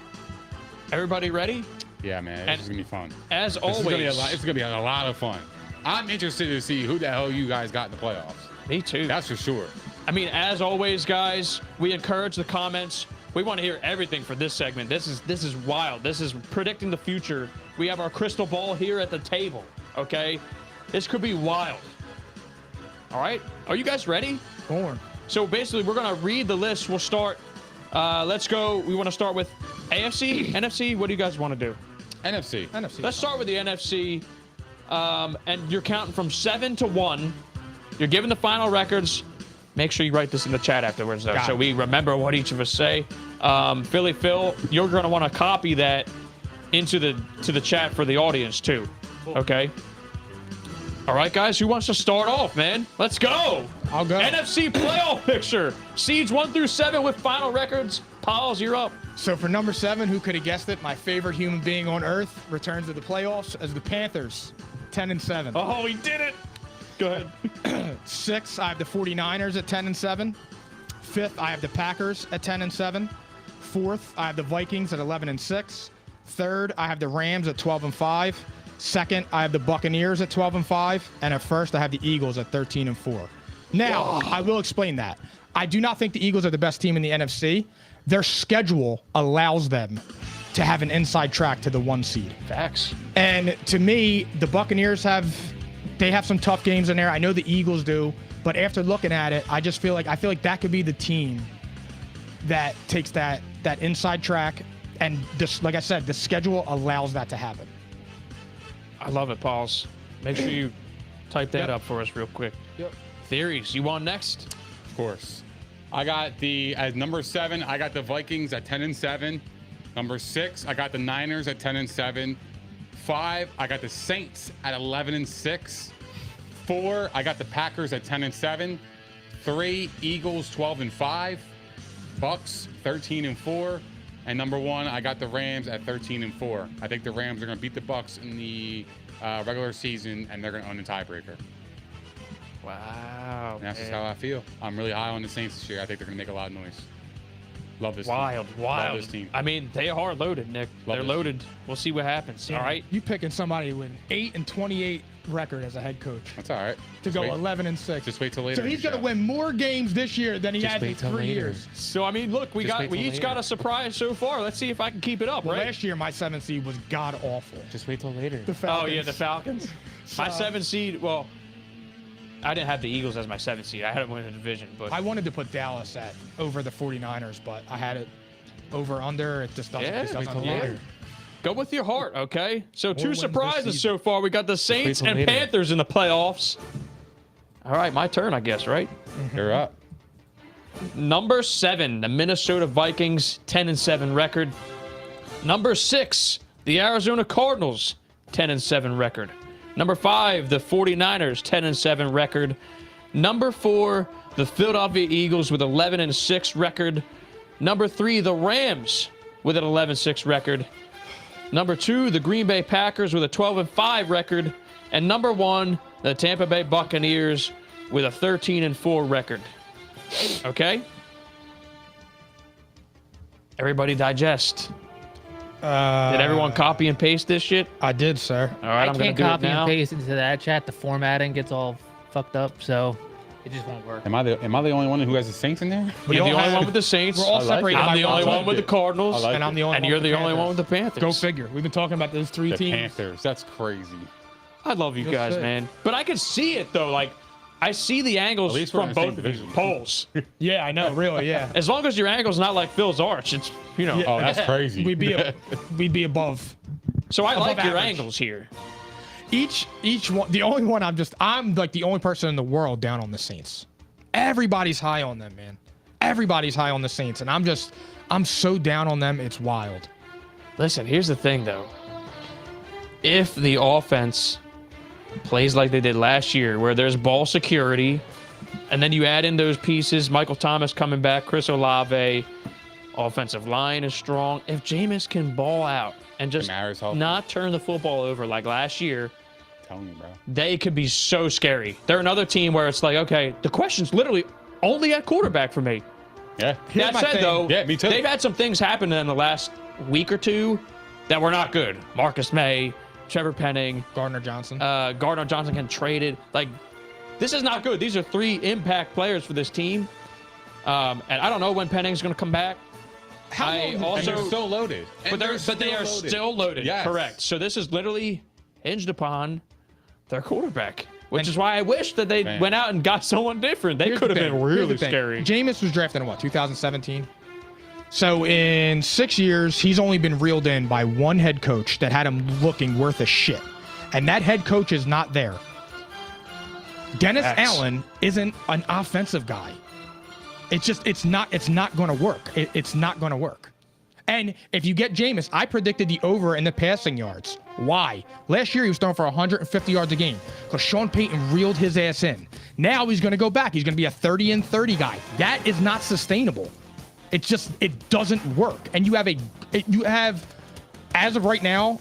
Everybody ready? Yeah, man. And This is going to be fun. As It's always. going to be a lot of fun. I'm interested to see who the hell you guys got in the playoffs. Me too. That's for sure. I mean, as always, guys, we encourage the comments. We want to hear everything for this segment. This is wild. This is predicting the future. We have our crystal ball here at the table, okay? This could be wild. All right? Are you guys ready? Born. So basically, we're going to read the list. We'll start. Let's go. We want to start with AFC, NFC. What do you guys want to do? NFC. NFC. Let's start with the NFC. And you're counting from 7 to 1. You're giving the final records. Make sure you write this in the chat afterwards, though, so we remember what each of us say. Philly Phil, you're going to want to copy that into the chat for the audience, too. Okay? All right, guys, who wants to start off, man? Let's go. I'll go. NFC playoff picture. Seeds 1 through 7 with final records. Pauls, you're up. So for number 7, who could have guessed it? My favorite human being on earth returns to the playoffs as the Panthers, 10-7. Oh, he did it. Go ahead. 6, I have the 49ers at 10-7. 5th, I have the Packers at 10-7. 4th, I have the Vikings at 11-6. 3rd, I have the Rams at 12-5. 2nd, I have the Buccaneers at 12-5. And at 1st, I have the Eagles at 13-4. Now, I will explain that. I do not think the Eagles are the best team in the NFC. Their schedule allows them to have an inside track to the 1 seed. Facts. And to me, the Buccaneers have some tough games in there. I know the Eagles do, but after looking at it, I feel like that could be the team that takes that inside track. And this, like I said, the schedule allows that to happen. I love it, Pauls. Make sure you type that up for us real quick. Yep. Theories, you on next? Of course. I got at number 7, I got the Vikings at 10-7. Number 6, I got the Niners at 10-7. 5, I got the Saints at 11-6. 4, I got the Packers at 10-7. 3, Eagles 12-5. Bucks 13-4. And number 1, I got the Rams at 13-4. I think the Rams are going to beat the Bucks in the regular season, and they're going to own the tiebreaker. Wow. And that's just how I feel. I'm really high on the Saints this year. I think they're going to make a lot of noise. Love this Wild. team. Love this Wild. team. I mean, they are loaded, Nick. Love They're this loaded. We'll see what happens. All right. You picking somebody with 8-28 record as a head coach That's all right. to go 11-6. Just wait till later. So he's going to win more games this year than he has in 3 years. So I mean, look, we each got a surprise so far. Let's see if I can keep it up, Well, right? last year my 7th seed was god awful. Just wait till later. The Oh Falcons. yeah, the Falcons. My 7th seed. Well, I didn't have the Eagles as my 7th seed. I had them win the division, but I wanted to put Dallas at over the 49ers, but I had it over under. It just doesn't. Yeah, it doesn't yeah. matter. Go with your heart, okay? So 2 wins this surprises season. so far. We got the Saints and Panthers in the playoffs. All right, my turn, I guess, right? You're up. Number 7, the Minnesota Vikings, 10-7 record. Number 6, the Arizona Cardinals, 10-7 record. Number 5, the 49ers, 10-7 record. Number 4, the Philadelphia Eagles with 11-6 record. Number 3, the Rams with an 11-6 record. Number 2, the Green Bay Packers with a 12-5 record. And number 1, the Tampa Bay Buccaneers with a 13-4 record. Okay? Everybody digest. Did everyone copy and paste this shit? I did, sir. All right, I I'm going can't to do it copy now. and paste into that chat. The formatting gets all fucked up, so it just won't work. Am I the only one who has the Saints in there? You're the all only have- one with the Saints. We're all I like separated it. by I'm the one only team. one with the Cardinals. I like And I'm the only And one you're with the only one with the Panthers. Go figure. We've been talking about those 3 The teams. Panthers. That's crazy. I love you You'll guys, see. man. But I can see it though. Like, I see the angles At least we're from in the same both of these division. poles. Yeah, I know. Really, yeah. As long as your angle's not like Phil's arch, it's Yeah. Oh, that's crazy. We'd be above. So I like your average. angles here. Each one. The only one I'm like the only person in the world down on the Saints. Everybody's high on them, man. Everybody's high on the Saints, and I'm so down on them. It's wild. Listen, here's the thing though. If the offense plays like they did last year, where there's ball security, and then you add in those pieces, Michael Thomas coming back, Chris Olave, offensive line is strong. If Jameis can ball out and just Kamara's healthy. not turn the football over like last year, I'm telling you, bro. they could be so scary. They're another team where it's like, okay, the question's literally only at quarterback for me. Yeah. Here's That my said, thing. though, Yeah, me too. they've had some things happen in the last week or two that were not good. Marcus May, Trevor Penning, Gardner Johnson. Gardner Johnson getting traded. Like, this is not good. These are 3 impact players for this team. And I don't know when Penning's going to come back. I And also, they're still loaded. but they are still loaded. Yes. Correct. So this is literally hinged upon their quarterback, which is why I wish that they Man. went out and got someone different. They Here's could the have thing. been Here's really the thing. scary. Jameis was drafted in what, 2017? So in 6 years, he's only been reeled in by one head coach that had him looking worth a shit. And that head coach is not there. Dennis Facts. Allen isn't an offensive guy. It's not going to work. It's not going to work. And if you get Jameis, I predicted the over in the passing yards. Why? Last year he was throwing for 150 yards a game because Sean Payton reeled his ass in. Now he's going to go back. He's going to be a 30-30 guy. That is not sustainable. It doesn't work. And you have, as of right now,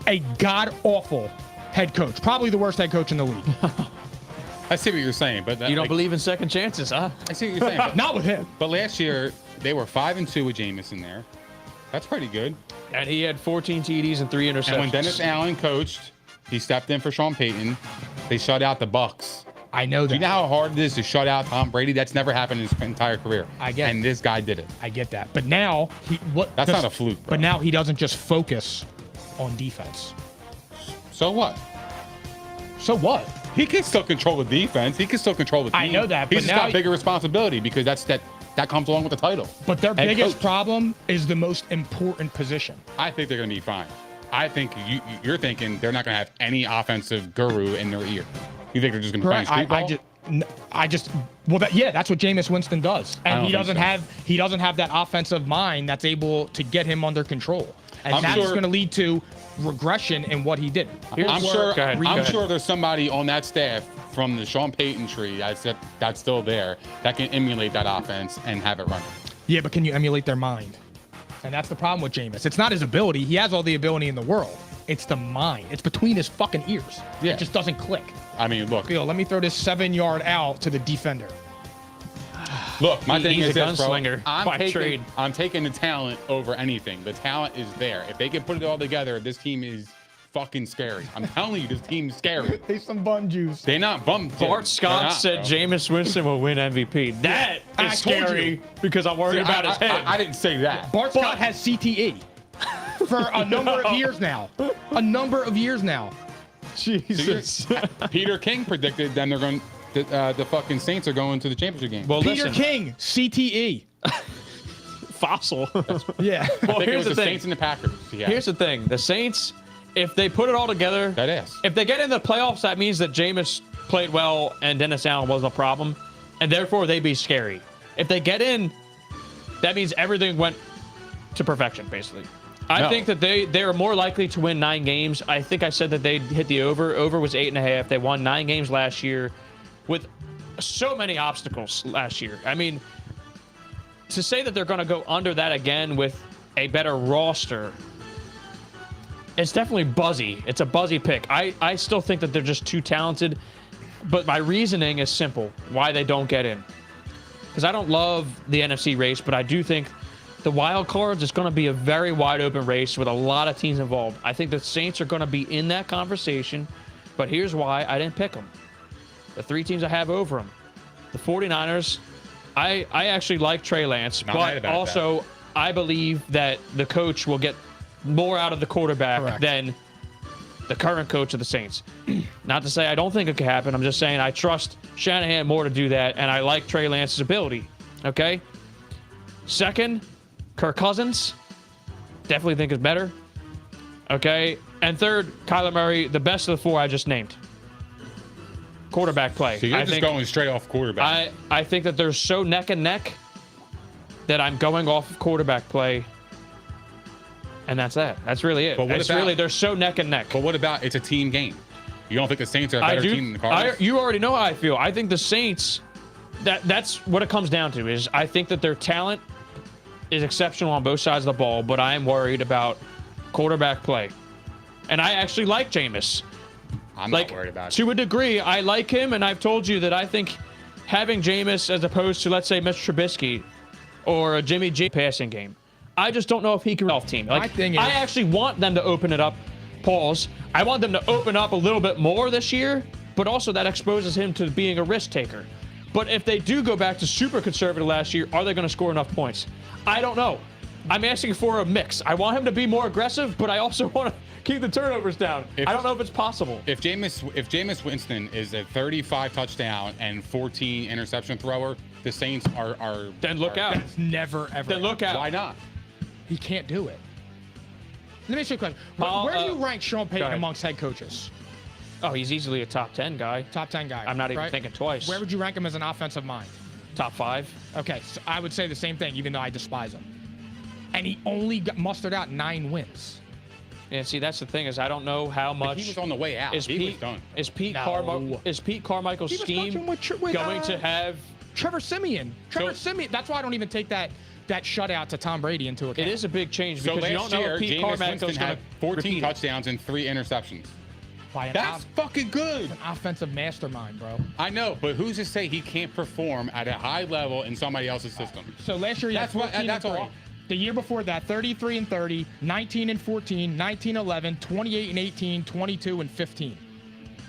a god awful head coach, probably the worst head coach in the league. I see what you're saying, but You don't believe in second chances, huh? I see what you're saying. But, Not with him. but last year they were 5-2 with Jameis in there. That's pretty good. And he had 14 TDs and 3 interceptions. And when Dennis Allen coached, he stepped in for Sean Payton. They shut out the Bucks. I know that. Do you know how hard it is to shut out Tom Brady? That's never happened in his entire career. I get it. And this guy did it. I get that. But now That's not a fluke, bro. But now he doesn't just focus on defense. So what? So what? He can still control the defense. He can still control the team. I know that, He's but just now got bigger responsibility because that comes along with the title. But their Head biggest coach. problem is the most important position. I think they're going to be fine. I think you're thinking they're not going to have any offensive guru in their ear. You think they're just going to play Correct. That's what Jameis Winston does, I and don't he think doesn't have that offensive mind that's able to get him under control, and I'm that's sure- going to lead to regression in what he did. I'm Go ahead. I'm sure there's somebody on that staff from the Sean Payton tree that's still there that can emulate that offense and have it running. Yeah, but can you emulate their mind? And that's the problem with Jameis. It's not his ability. He has all the ability in the world. It's the mind. It's between his fucking ears. Yeah. It just doesn't click. I mean, look, Let me throw this 7-yard out to the defender. my thing He's is a this, bro. gunslinger by trade. I'm taking the talent over anything. The talent is there. If they can put it all together, this team is fucking scary. I'm telling you, this team's scary. Taste some bun juice. They're not bummed. Bart Scott said Jameis Winston will win MVP. That I is told scary you. because I'm worried about his head. I didn't say that. Bart Scott has CTE for a number of years now. Jesus. Peter King predicted then they're going. The fucking Saints are going to the championship game. Well, Peter listen, King, CTE. fossil. Yeah. I Well, think it here's was the the thing. Saints and the Packers. Yeah. Here's the thing. The Saints, if they put it all together, that is. if they get in the playoffs, that means that Jameis played well and Dennis Allen wasn't a problem, and therefore they'd be scary. If they get in, that means everything went to perfection, basically. I No. think that they are more likely to win 9 games. I think I said that they'd hit the over. Over was 8.5. They won 9 games last year with so many obstacles last year. I mean, to say that they're going to go under that again with a better roster, it's definitely buzzy. It's a buzzy pick. I still think that they're just too talented, but my reasoning is simple why they don't get in. Because I don't love the NFC race, but I do think the wild cards is going to be a very wide open race with a lot of teams involved. I think the Saints are going to be in that conversation, but here's why I didn't pick them. The 3 teams I have over them. The 49ers, I actually like Trey Lance, Not mad but about also I believe that the coach will get more out of the quarterback Correct. than the current coach of the Saints. Not to say I don't think it could happen. I'm just saying I trust Shanahan more to do that, and I like Trey Lance's ability. Okay? Second, Kirk Cousins. Definitely think is better. Okay? And third, Kyler Murray, the best of the four I just named. Quarterback play. So you're just going straight off quarterback. I think that they're so neck and neck that I'm going off of quarterback play. And that's that. That's really it. But what about, really, they're so neck and neck. But what about it's a team game? You don't think the Saints are a better team than the Cardinals? You already know how I feel. I think the Saints, that's what it comes down to, is I think that their talent is exceptional on both sides of the ball, but I am worried about quarterback play. And I actually like Jameis. I'm not worried about it. To a degree, I like him, and I've told you that I think having Jameis as opposed to, let's say, Mr. Trubisky or a Jimmy G passing game, I just don't know if he can off team. Like, My thing is, I actually want them to open it up. Pause. I want them to open up a little bit more this year, but also that exposes him to being a risk taker. But if they do go back to super conservative last year, are they going to score enough points? I don't know. I'm asking for a mix. I want him to be more aggressive, but I also want to keep the turnovers down. I don't know if it's possible. If Jameis Winston is a 35 touchdown and 14 interception thrower, the Saints are then look out. That's never ever. Then look out. Why not? He can't do it. Let me ask you a question. Where do you rank Sean Payton amongst head coaches? Oh, he's easily a top 10 guy. Top 10 guy. I'm not even thinking twice. Where would you rank him as an offensive mind? Top 5. Okay, so I would say the same thing, even though I despise him. And he only mustered out 9 wins. Yeah, see, that's the thing is I don't know how much. But he was on the way out. He was done. Is Pete No. Carmichael's scheme going to have Trevor Siemian? Siemian. That's why I don't even take that shutout to Tom Brady into account. It is a big change So because you don't last know year, if Pete Jameis Carmichael's Winston going had to 14 touchdowns and 3 interceptions. That's fucking good. An offensive mastermind, bro. I know, but who's to say he can't perform at a high level in somebody else's system? So last year he had 14 and 30. The year before that, 33 and 30, 19 and 14, 19 11, 28 and 18, 22 and 15.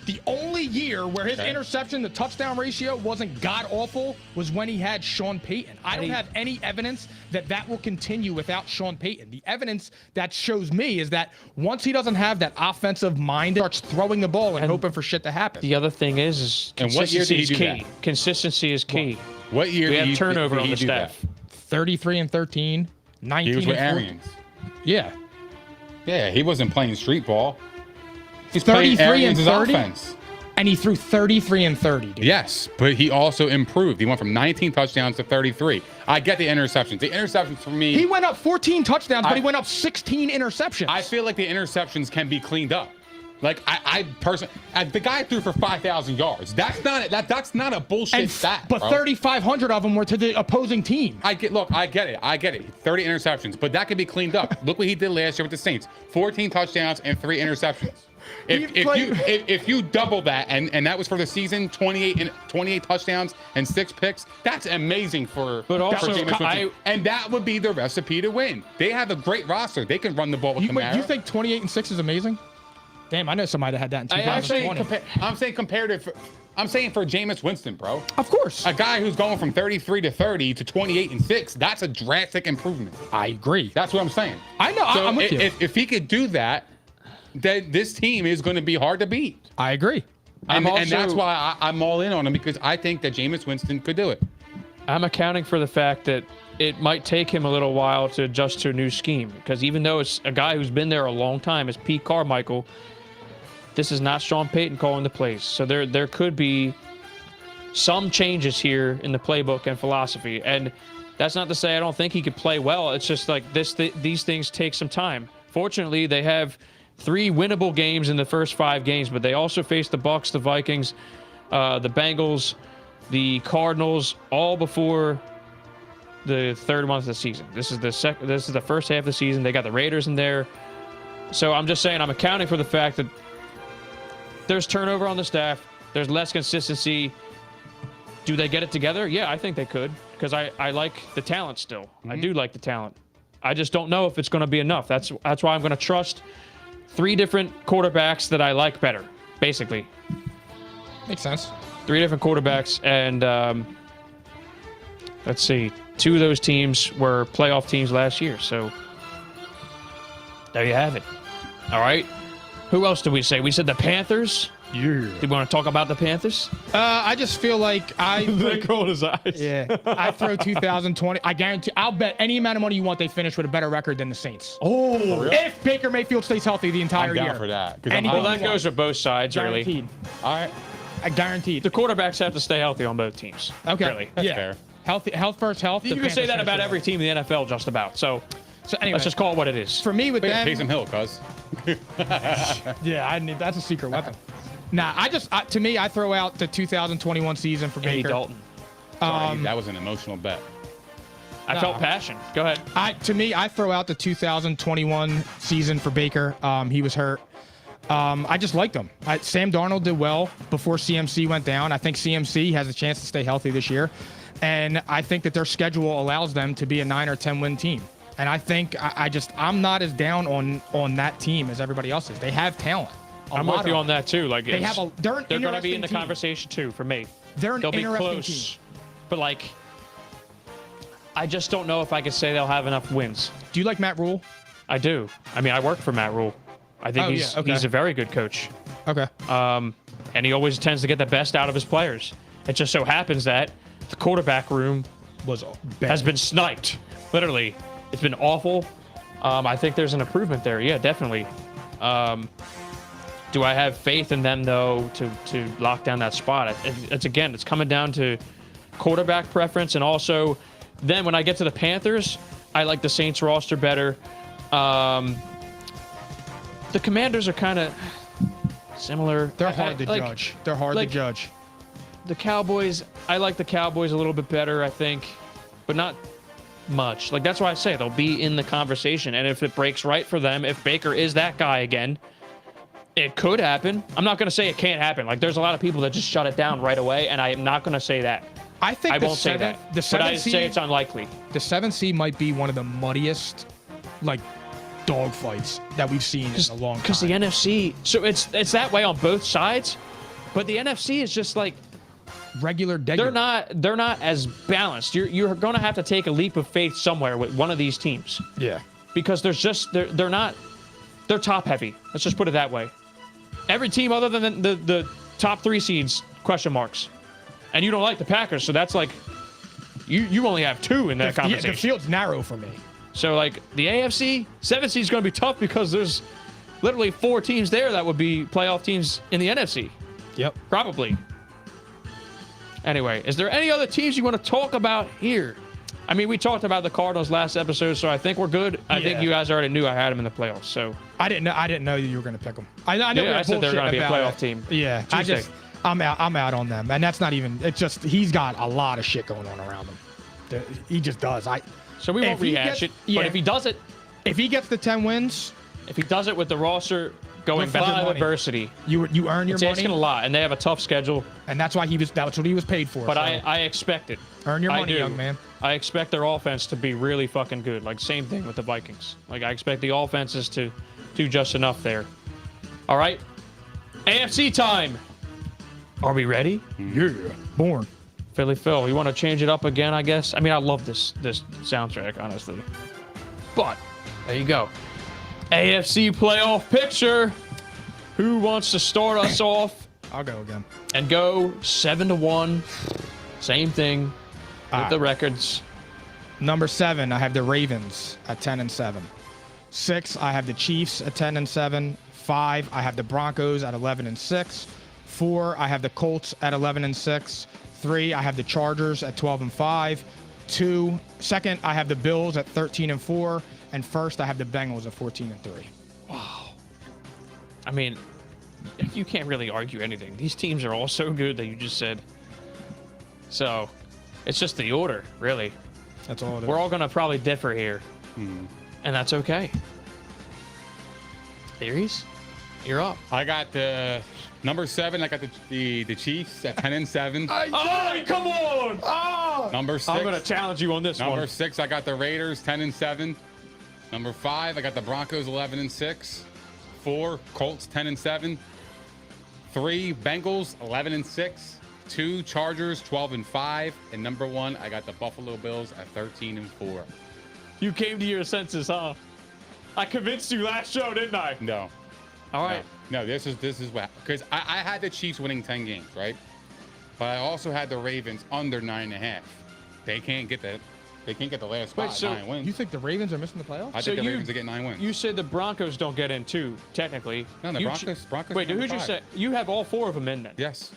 The only year where his interception to touchdown ratio wasn't god awful was when he had Sean Payton. I don't have any evidence that will continue without Sean Payton. The evidence that shows me is that once he doesn't have that offensive mind, he starts throwing the ball and hoping for shit to happen. The other thing is consistency is key. Consistency is key. What year we have turnover on the staff? 33 and 13, 19 he was with and 14. Arians. Yeah. Yeah, he wasn't playing street ball. He's 33 and 30, offense. And he threw 33 and 30. Dude. Yes, but he also improved. He went from 19 touchdowns to 33. I get the interceptions. The interceptions for me. He went up 14 touchdowns, but he went up 16 interceptions. I feel like the interceptions can be cleaned up. Like I personally, the guy threw for 5,000 yards. That's not a bullshit stat. But 3,500 of them were to the opposing team. I get it. 30 interceptions, but that could be cleaned up. Look what he did last year with the Saints: 14 touchdowns and 3 interceptions. If you double that, and that was for the season, 28 touchdowns and 6 picks, that's amazing for. But also, and that would be the recipe to win. They have a great roster. They can run the ball with Kamara. You think 28 and 6 is amazing? Damn, I know somebody that had that in 2020. I'm saying comparative. I'm saying for Jameis Winston, bro. Of course. A guy who's going from 33 to 30 to 28 and 6, that's a drastic improvement. I agree. That's what I'm saying. I know. So I'm with you. If he could do that, then this team is going to be hard to beat. I agree. And that's why I'm all in on him, because I think that Jameis Winston could do it. I'm accounting for the fact that it might take him a little while to adjust to a new scheme, because even though it's a guy who's been there a long time, as Pete Carmichael, this is not Sean Payton calling the plays. So there could be some changes here in the playbook and philosophy. And that's not to say I don't think he could play well. It's just like these things take some time. Fortunately, they have 3 winnable games in the first 5 games, but they also face the Bucs, the Vikings, the Bengals, the Cardinals, all before the 3rd month of the season. This is the first half of the season. They got the Raiders in there. So I'm just saying I'm accounting for the fact that there's turnover on the staff. There's less consistency. Do they get it together? Yeah, I think they could, because I like the talent still. Mm-hmm. I do like the talent. I just don't know if it's going to be enough. That's why I'm going to trust 3 different quarterbacks that I like better, basically. Makes sense. 3 different quarterbacks, and let's see, 2 of those teams were playoff teams last year. So there you have it. All right. Who else did we say? We said the Panthers. Yeah. Do you want to talk about the Panthers? I just feel like Nick rolled his eyes. Yeah, I throw 2020. I guarantee. I'll bet any amount of money you want they finish with a better record than the Saints. Oh, If Baker Mayfield stays healthy the entire I'm year. down for that. 'Cause Anything well, you that want. goes for both sides, really. Guaranteed. All right. I guaranteed. The quarterbacks have to stay healthy on both teams. Okay. Really. That's yeah. fair. Health first. Health. You can say that about every team in the NFL, just about. So anyway, let's just call it what it is. for me with them. Taysom Hill, cuz. Yeah, that's a secret weapon. Nah, to me, I throw out the 2021 season for Andy Baker. Dalton. Sorry, that was an emotional bet. I felt passion. Go ahead. To me, I throw out the 2021 season for Baker. He was hurt. I just liked him. Sam Darnold did well before CMC went down. I think CMC has a chance to stay healthy this year. And I think that their schedule allows them to be a 9 or 10 win team. And I think I'm not as down on that team as everybody else is. They have talent. I'm with you on that too. Like They're they're going to be in the team. conversation too for me. They're an They'll be interesting close, team. but like, I just don't know if I could say they'll have enough wins. Do you like Matt Rule? I do. I mean, I work for Matt Rule. I think he's a very good coach. Okay. And he always tends to get the best out of his players. It just so happens that the quarterback room has been sniped. Literally, it's been awful. I think there's an improvement there. Yeah, definitely. Do I have faith in them though to lock down that spot? It's coming down to quarterback preference, and also then when I get to the Panthers, I like the Saints roster better. The Commanders are kind of similar. They're hard to judge. They're hard to judge. The Cowboys, I like the Cowboys a little bit better, I think, but not much. Like, that's why I say they'll be in the conversation. And if it breaks right for them, if Baker is that guy again, it could happen. I'm not going to say it can't happen. Like, there's a lot of people that just shut it down right away, and I am not going to say that. I think I won't say that. But I say it's unlikely. The 7th seed might be one of the muddiest, like, dog fights that we've seen in a long time. Because the NFC, so it's that way on both sides, but the NFC is just like regular. They're not as balanced. You're going to have to take a leap of faith somewhere with one of these teams. Yeah. Because they're top heavy. Let's just put it that way. Every team other than the top 3 seeds, question marks. And you don't like the Packers, so that's like you only have 2 in that conversation. The field's narrow for me. So like the AFC 7 seed is going to be tough because there's literally 4 teams there that would be playoff teams in the NFC. Yep. Probably. Anyway, is there any other teams you want to talk about here? I mean, we talked about the Cardinals last episode, so I think we're good. I think you guys already knew I had them in the playoffs. So I didn't know you were going to pick them. I know I said they're going to be a playoff team. Yeah. Tuesday. I'm out on them, and that's not even. It's just he's got a lot of shit going on around him. He just does. So we won't rehash it. Yeah. But if he does it, if he gets the 10 wins, if he does it with the roster going back to adversity, you earn your money. It's asking a lot, and they have a tough schedule. And that's why that's what he was paid for. But so. I expect it. Earn your money, young man. I expect their offense to be really fucking good. Like, same thing with the Vikings. Like, I expect the offenses to do just enough there. All right. AFC time. Are we ready? Yeah. Born. Philly Phil, you want to change it up again, I guess? I mean, I love this soundtrack, honestly. But, there you go. AFC playoff picture. Who wants to start us off? I'll go again. And go 7-1. Same thing with the records. Number 7, I have the Ravens at 10-7. 6, I have the Chiefs at 10-7. 5, I have the Broncos at 11-6. 4, I have the Colts at 11-6. 3, I have the Chargers at 12-5. 2nd, I have the Bills at 13-4. And first, I have the Bengals at 14-3. Wow. I mean, you can't really argue anything. These teams are all so good that you just said. So, it's just the order, really. That's all it is. We're all going to probably differ here. And that's okay. Theories? You're up. I got the number 7. I got the Chiefs at 10-7. Oh, come on! Oh! Number 6. I'm going to challenge you on this one. Number 6, I got the Raiders 10-7. Number 5, I got the Broncos 11-6. 4, Colts 10-7. 3, Bengals 11-6. 2, Chargers 12-5. And number 1, I got the Buffalo Bills at 13-4. You came to your senses, huh? I convinced you last show, didn't I? No. All right. No, this is what, because I had the Chiefs winning 10 games, right? But I also had the Ravens under 9.5. They can't get that. They can't get the last spot. so 9 wins. You think the Ravens are missing the playoffs? I think the Ravens are getting 9 wins. You said the Broncos don't get in too, technically. No, the You Broncos. Wait, are who'd you number say? 5. You have all 4 of them in then. Yes.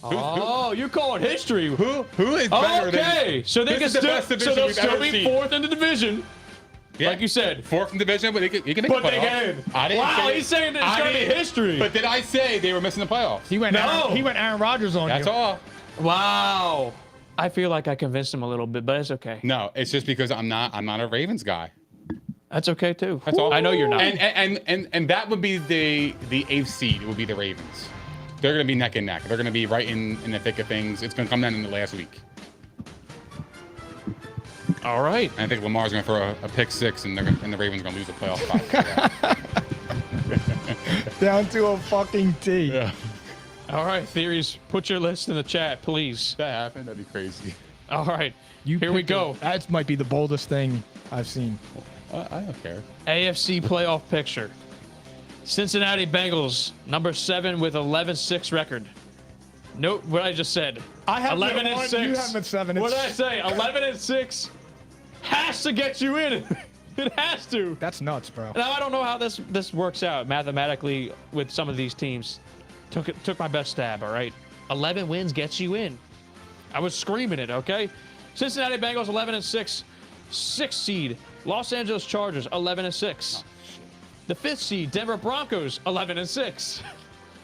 Oh, you're calling history. Who is better Okay, so they can This is the still, best so division they'll we've still ever be seen. 4th in the division, Yeah. like you said. 4th in division, but they can make But the they playoffs. can. I didn't Wow, say, he's saying that it's I gonna be didn't- history. But did I say they were missing the playoffs? He went Aaron Rodgers on That's you. all. Wow. I feel like I convinced him a little bit, but it's okay. No, it's just because I'm not a Ravens guy. That's okay too. That's all. I know you're not. And that would be the 8th seed. It would be the Ravens. They're going to be neck and neck. They're going to be right in the thick of things. It's going to come down in the last week. All right. And I think Lamar's going to throw a pick 6, and the Ravens are going to lose the playoff spot. Down to a fucking T. Yeah. All right, theories. Put your list in the chat, please. If that happened, that'd be crazy. All right. Here we picked go. That might be the boldest thing I've seen. I don't care. AFC playoff picture. Cincinnati Bengals, number 7 with 11-6 record. Note what I just said. I have 11 and 6. You have them at 7. What did I say? 11 and 6 has to get you in. It has to. That's nuts, bro. Now I don't know how this works out mathematically with some of these teams. Took my best stab. All right, 11 wins gets you in. I was screaming it. Okay, Cincinnati Bengals 11 and 6, 6th seed. Los Angeles Chargers 11 and 6. The 5th seed Denver Broncos 11 and 6.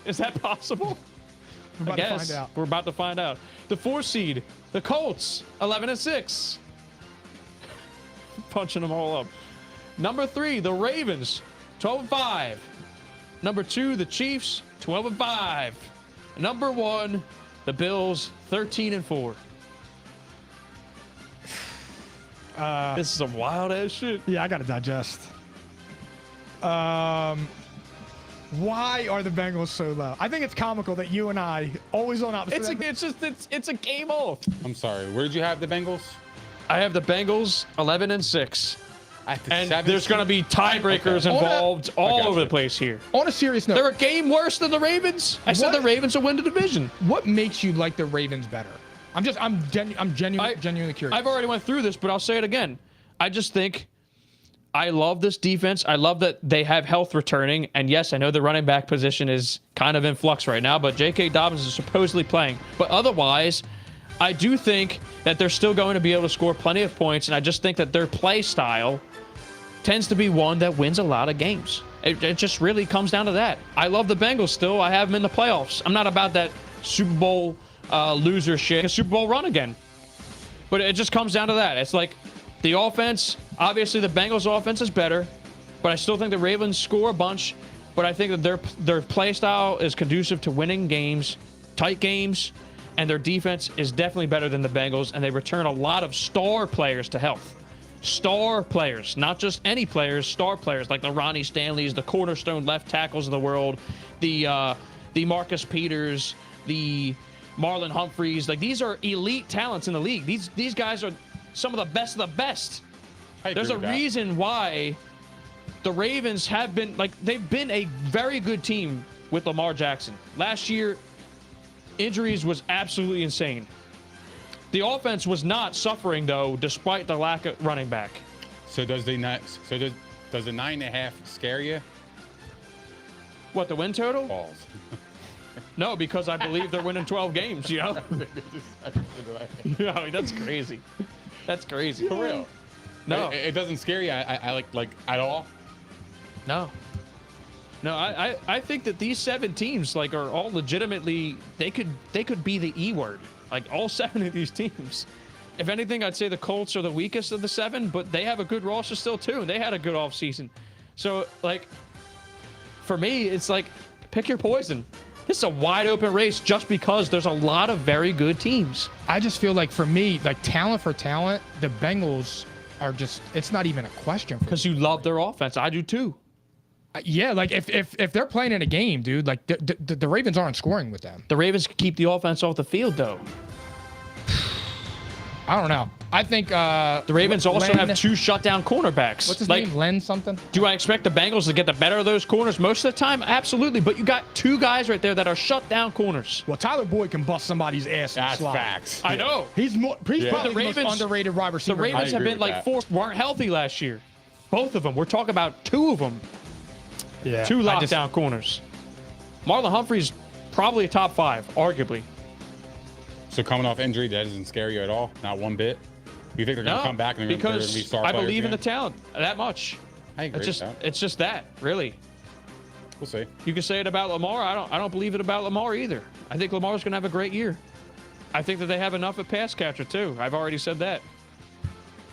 Is that possible? We're about to find out. We're about to find out. The 4th seed the Colts 11 and 6. Punching them all up. Number 3, the Ravens, 12 and 5. Number 2, the Chiefs, 12 and 5. Number 1, the Bills, 13 and 4. This is some wild ass shit. Yeah, I gotta digest. Why are the Bengals so low? I think it's comical that you and I always on opposite. It's a game off. I'm sorry. Where did you have the Bengals? I have the Bengals 11 and 6. At the And 7th there's going to be tiebreakers Okay. involved all got over you. the place here. On a serious note, They're a game worse than the Ravens. I said What? the Ravens will win the division. what makes you like the Ravens better? I'm genuinely curious. I've already went through this, but I'll say it again. I just think I love this defense. I love that they have health returning. And yes, I know the running back position is kind of in flux right now, but J.K. Dobbins is supposedly playing. But otherwise, I do think that they're still going to be able to score plenty of points. And I just think that their play style tends to be one that wins a lot of games. It just really comes down to that. I love the Bengals still. I have them in the playoffs. I'm not about that Super Bowl loser shit. A Super Bowl run again. But it just comes down to that. It's like the offense, obviously the Bengals offense is better, but I still think the Ravens score a bunch. But I think that their play style is conducive to winning games, tight games, and their defense is definitely better than the Bengals, and they return a lot of star players to health. Star players, not just any players, star players like the Ronnie Stanleys, the cornerstone left tackles of the world, the Marcus Peters, the Marlon Humphreys. Like, these are elite talents in the league. These guys are some of the best of the best. There's a reason why the Ravens have been, like, they've been a very good team with Lamar Jackson. Last year, injuries was absolutely insane. The offense was not suffering, though, despite the lack of running back. So does the 9.5 scare you? What, the win total? Balls. No, because I believe they're winning 12 games, you know? No, that's crazy. That's crazy. For real. No. It doesn't scare you. I like at all. No. No, I think that these 7 teams, like, are all legitimately, they could be the E word. Like, all 7 of these teams. If anything, I'd say the Colts are the weakest of the 7, but they have a good roster still, too. They had a good offseason. So, like, for me, it's like, pick your poison. This is a wide open race just because there's a lot of very good teams. I just feel like, for me, like, talent for talent, the Bengals are just, it's not even a question. Because you love their offense. I do, too. Yeah, like, if they're playing in a game, dude, like, the Ravens aren't scoring with them. The Ravens keep the offense off the field, though. I don't know. I think The Ravens also have 2 shutdown cornerbacks. What's his like, name? Len something? Do I expect the Bengals to get the better of those corners most of the time? Absolutely. But you got 2 guys right there that are shut down corners. Well, Tyler Boyd can bust somebody's ass. In the That's slot. facts. I know. He's probably The the Ravens- most underrated wide The receiver. Ravens have agree been with like that. weren't healthy last year. Both of them. We're talking about 2 of them. Yeah. 2 I just- lockdown corners. Marlon Humphrey's probably a top 5, arguably. So coming off injury, that doesn't scare you at all? Not one bit? You think they're going to come back and they're going to be because star I players believe in the again? talent that much. I agree It's just with that. it's just that, really. We'll see. You can say it about Lamar. I don't believe it about Lamar either. I think Lamar's going to have a great year. I think that they have enough at pass catcher too. I've already said that.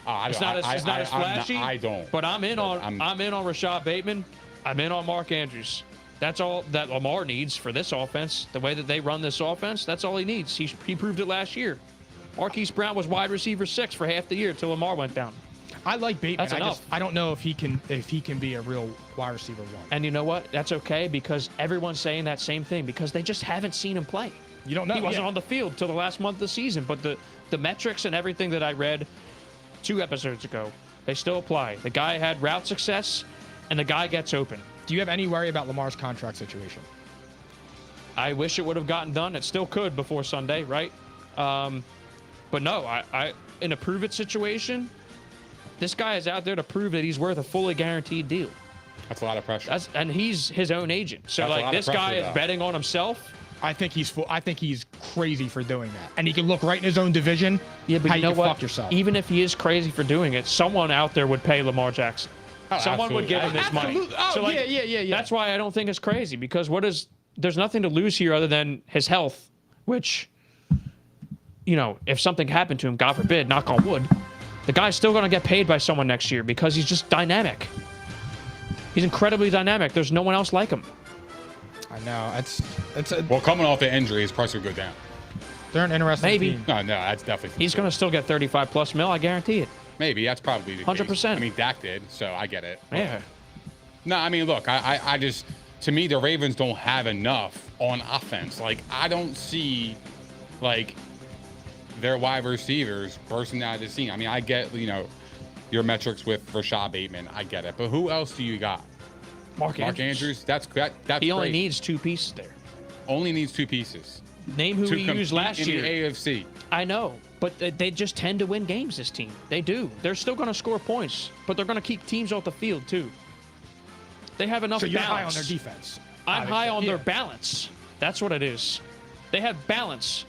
It's not as flashy. I don't. But I'm in on Rashad Bateman. I'm in on Mark Andrews. That's all that Lamar needs for this offense. The way that they run this offense, that's all he needs. He proved it last year. Marquise Brown was wide receiver 6 for half the year until Lamar went down. I like Bateman. That's enough. I don't know if he can be a real wide receiver 1. And you know what? That's okay because everyone's saying that same thing because they just haven't seen him play. You don't know. He wasn't on the field till the last month of the season, but the metrics and everything that I read 2 episodes ago, they still apply. The guy had route success, and the guy gets open. Do you have any worry about Lamar's contract situation? I wish it would have gotten done. It still could before Sunday, right? But no, I in a prove it situation, this guy is out there to prove that he's worth a fully guaranteed deal. That's a lot of pressure. And he's his own agent. So That's a like lot of this guy pressure, is though. betting on himself. I think he's crazy for doing that, and he can look right in his own division. Yeah, but how you know can what? Fuck yourself. Even if he is crazy for doing it, someone out there would pay Lamar Jackson. Oh, Someone would give him this money. Absolutely. Oh, So, like, yeah. That's why I don't think it's crazy because there's nothing to lose here other than his health, which, you know, if something happened to him, God forbid, knock on wood, the guy's still going to get paid by someone next year because he's just dynamic. He's incredibly dynamic. There's no one else like him. I know. Well, coming off the injury, his price would go down. They're an interesting Maybe. team. No, that's definitely. He's going to still get 35 plus mil. I guarantee it. Maybe that's probably the 100%. case. I mean, Dak did, so I get it. Yeah. No, I mean, look, I just, to me, the Ravens don't have enough on offense. Like, I don't see, like, their wide receivers bursting out of the scene. I mean, I get, you know, your metrics with Rashad Bateman. I get it. But who else do you got? Mark Andrews. That's He only great. needs 2 pieces there. Only needs 2 pieces. Name who to he compete used last in year. the AFC. I know, but they just tend to win games, this team. They do. They're still going to score points, but they're going to keep teams off the field, too. They have enough So you're balance. high on their defense. I'm high on their Yeah. balance. That's what it is. They have balance.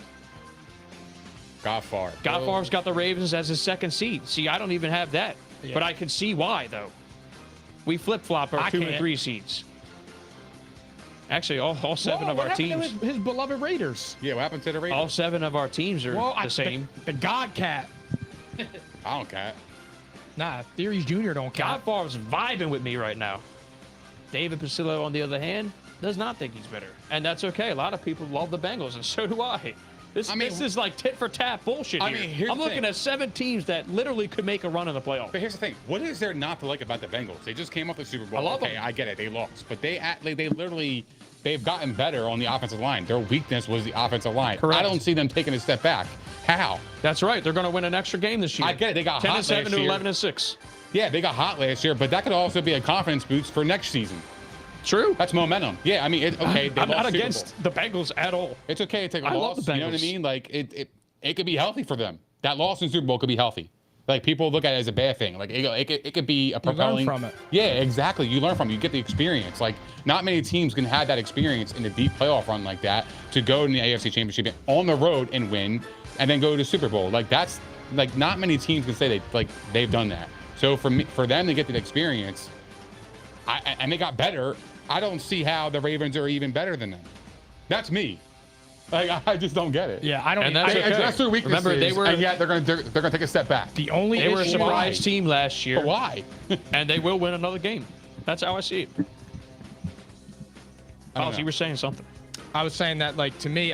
Gottfarb's got the Ravens as his 2nd seed. See, I don't even have that, Yeah. but I can see why, though. We flip-flop our I 2 and can't. 3 seeds. Actually, all 7 of what our happened to teams. his beloved Raiders. Yeah, what happened to the Ravens? All 7 of our teams are the same. The God Cat. I don't care. Nah, Theories Jr. don't count. Gottfarb's vibing with me right now. David Pasillo, on the other hand, does not think he's better. And that's okay. A lot of people love the Bengals, and so do I. This is like tit for tat bullshit I here. mean, here's I'm the looking thing. at 7 teams that literally could make a run in the playoffs. But here's the thing. What is there not to like about the Bengals? They just came off the Super Bowl. I love okay, them. I get it. They lost. But they literally, they've gotten better on the offensive line. Their weakness was the offensive line. Correct. I don't see them taking a step back. How? That's right. They're going to win an extra game this year. I get it. They got 10 hot and 7 last to year. 11 and 6. Yeah, they got hot last year, but that could also be a confidence boost for next season. True. That's momentum. Yeah, I mean, okay. They I'm lost not Super against Bowl. the Bengals at all. It's okay to take a I love loss. the You know what I Bengals. mean? Like it could be healthy for them. That loss in Super Bowl could be healthy. Like people look at it as a bad thing. Like it could be a propelling. from it. Yeah, exactly. You learn from it. You get the experience. Like not many teams can have that experience in a deep playoff run like that to go in the AFC Championship on the road and win, and then go to Super Bowl. Like that's like not many teams can say they've done that. So for them to get that experience, and they got better. I don't see how the Ravens are even better than them. That's me. Like I just don't get it. Yeah, I don't. And that's I- okay. That's their weaknesses. Remember, they were- and yet they're gonna take a step back. The only They were a issue- surprise team last year, But why? and they will win another game. That's how I see it. I don't Oh, know. you were saying something. I was saying that, like, to me,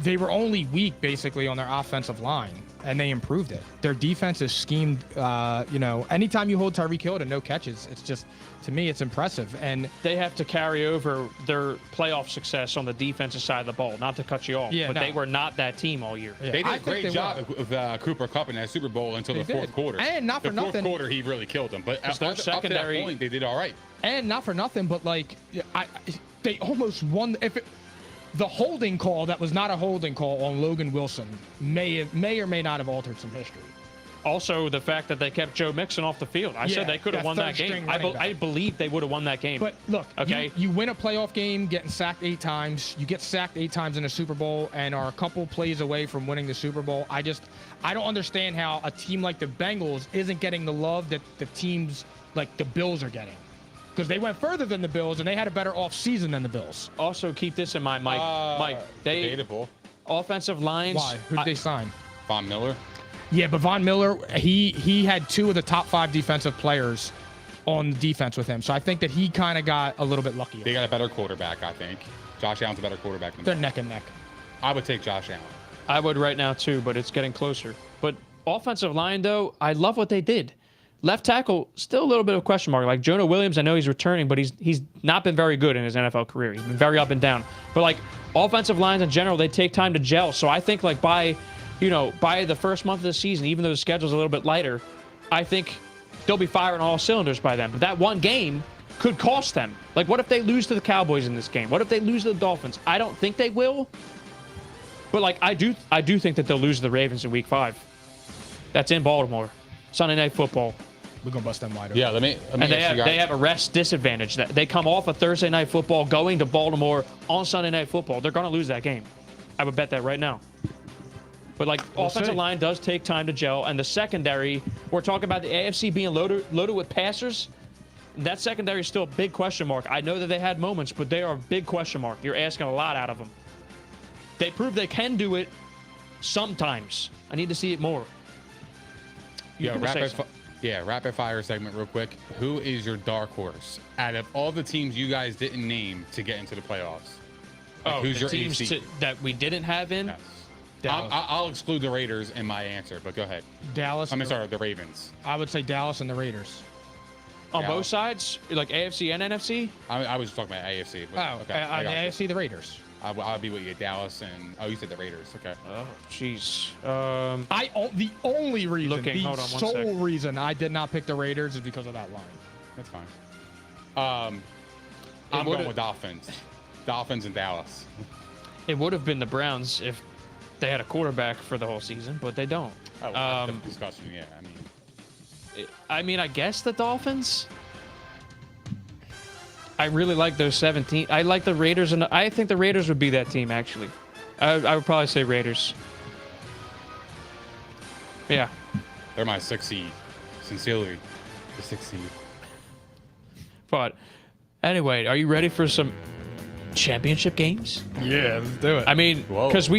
they were only weak basically on their offensive line. and they improved it. Their defense is schemed. Anytime you hold Tyreek Hill to no catches, it's just, to me, it's impressive. And they have to carry over their playoff success on the defensive side of the ball. Not to cut you off, but they were not that team all year. Yeah, they did a great job with Cooper Kupp in that Super Bowl until the fourth quarter. And not for nothing, the fourth quarter, he really killed them. But up to secondary, that point, they did all right. And not for nothing, but they almost won. The holding call that was not a holding call on Logan Wilson may or may not have altered some history. Also, the fact that they kept Joe Mixon off the field. I said they could have won that game. I believe they would have won that game. But look, you win a playoff game getting sacked 8 times. You get sacked 8 times in a Super Bowl and are a couple plays away from winning the Super Bowl. I don't understand how a team like the Bengals isn't getting the love that the teams like the Bills are getting. Because they went further than the Bills and they had a better offseason than the Bills. Also, keep this in mind, Mike. Debatable. Offensive lines. Why? Who did they sign? Von Miller. Yeah, but Von Miller, he had 2 of the top 5 defensive players on defense with him. So I think that he kind of got a little bit lucky. They got a better quarterback, I think. Josh Allen's a better quarterback than They're neck and neck. I would take Josh Allen. I would right now, too, but it's getting closer. But offensive line, though, I love what they did. Left tackle, still a little bit of a question mark. Like Jonah Williams, I know he's returning, but he's not been very good in his NFL career. He's been very up and down. But offensive lines in general, they take time to gel. So I think by the first month of the season, even though the schedule's a little bit lighter, I think they'll be firing all cylinders by then. But that one game could cost them. What if they lose to the Cowboys in this game? What if they lose to the Dolphins? I don't think they will. But I do think that they'll lose to the Ravens in Week 5. That's in Baltimore. Sunday Night Football. We're going to bust them wide open. Yeah, let me and they have a rest disadvantage. They come off a Thursday Night Football going to Baltimore on Sunday Night Football. They're going to lose that game. I would bet that right now. But offensive line does take time to gel. And the secondary, we're talking about the AFC being loaded with passers. That secondary is still a big question mark. I know that they had moments, but they are a big question mark. You're asking a lot out of them. They prove they can do it sometimes. I need to see it more. Rapid fire segment real quick. Who is your dark horse out of all the teams you guys didn't name to get into the playoffs? Who's your teams that we didn't have in? Yes. I'll exclude the Raiders in my answer, but go ahead. Dallas. The Ravens. I would say Dallas and the Raiders. On both sides? AFC and NFC? I was just talking about AFC. But, the AFC, the Raiders. I'll be with you, Dallas and you said the Raiders. Okay. Oh, jeez. The only reason, hold on one sole sec. reason I did not pick the Raiders is because of that line. That's fine. I'm going with Dolphins. Dolphins and Dallas. It would have been the Browns if they had a quarterback for the whole season, but they don't. Oh, that's a discussion. Yeah, I guess the Dolphins. I really like those 17. I like the Raiders, and I think the Raiders would be that team, actually. I would probably say Raiders. Yeah. They're my 6th seed. Sincerely, the 6th seed. But anyway, are you ready for some championship games? Yeah, let's do it. Because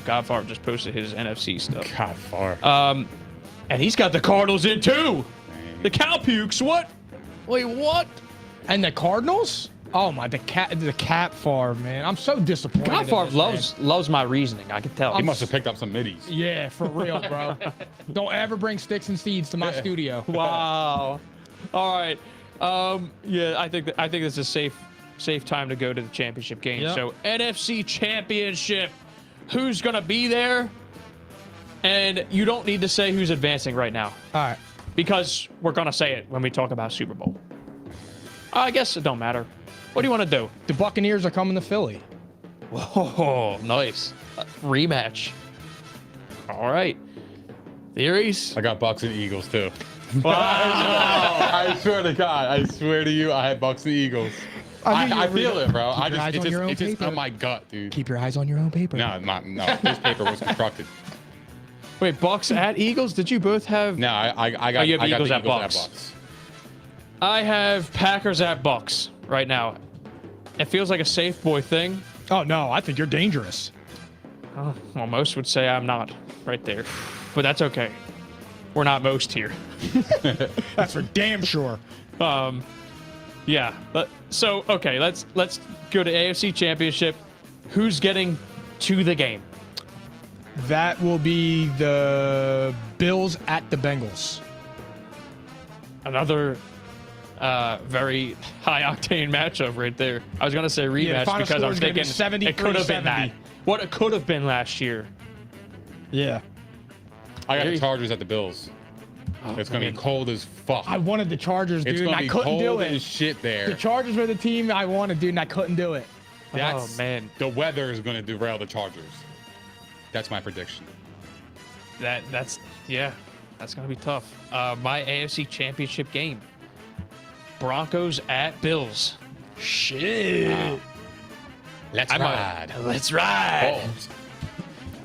Godfather just posted his NFC stuff. Godfather. And he's got the Cardinals in, too. Dang. The Cowpukes, what? Wait, what? And the Cardinals? Oh my, the Cap Favre, man. I'm so disappointed. Godfather loves my reasoning. I can tell. He must have picked up some middies. Yeah, for real, bro. Don't ever bring sticks and seeds to my studio. Wow. All right. I think this is a safe time to go to the championship game. Yep. So NFC Championship. Who's gonna be there? And you don't need to say who's advancing right now. All right. Because we're going to say it when we talk about Super Bowl. I guess it don't matter. What do you want to do? The Buccaneers are coming to Philly. Whoa, nice. Rematch. All right. Theories? I got Bucks and Eagles, too. Wow. I swear to God. I swear to you, I had Bucks and Eagles. I feel it, bro. It's just on my gut, dude. Keep your eyes on your own paper. No. This paper was constructed. Wait, Bucks at Eagles? Did you both have? No, I got you have I got Eagles the at Eagles Bucks. at Bucks. I have Packers at Bucks right now. It feels like a safe boy thing. Oh, no. I think you're dangerous. Oh, well, most would say I'm not right there. But that's okay. We're not most here. That's for damn sure. Yeah. So, okay, let's go to AFC Championship. Who's getting to the game? That will be the Bills at the Bengals. Another very high octane matchup right there. I was gonna say rematch final because I score was is gonna be thinking it could have been 73-70. that. What it could have been last year. Yeah. I got There the you- Chargers at the Bills. It's gonna be cold as fuck. I wanted the Chargers, dude, It's and gonna I be couldn't do cold it. as shit there. The Chargers were the team I wanted, dude, and I couldn't do it. Oh man, The weather is gonna derail the Chargers. That's my prediction. that's gonna be tough. My AFC Championship game. Broncos at Bills. Shit. Let's ride. Let's ride. Balls.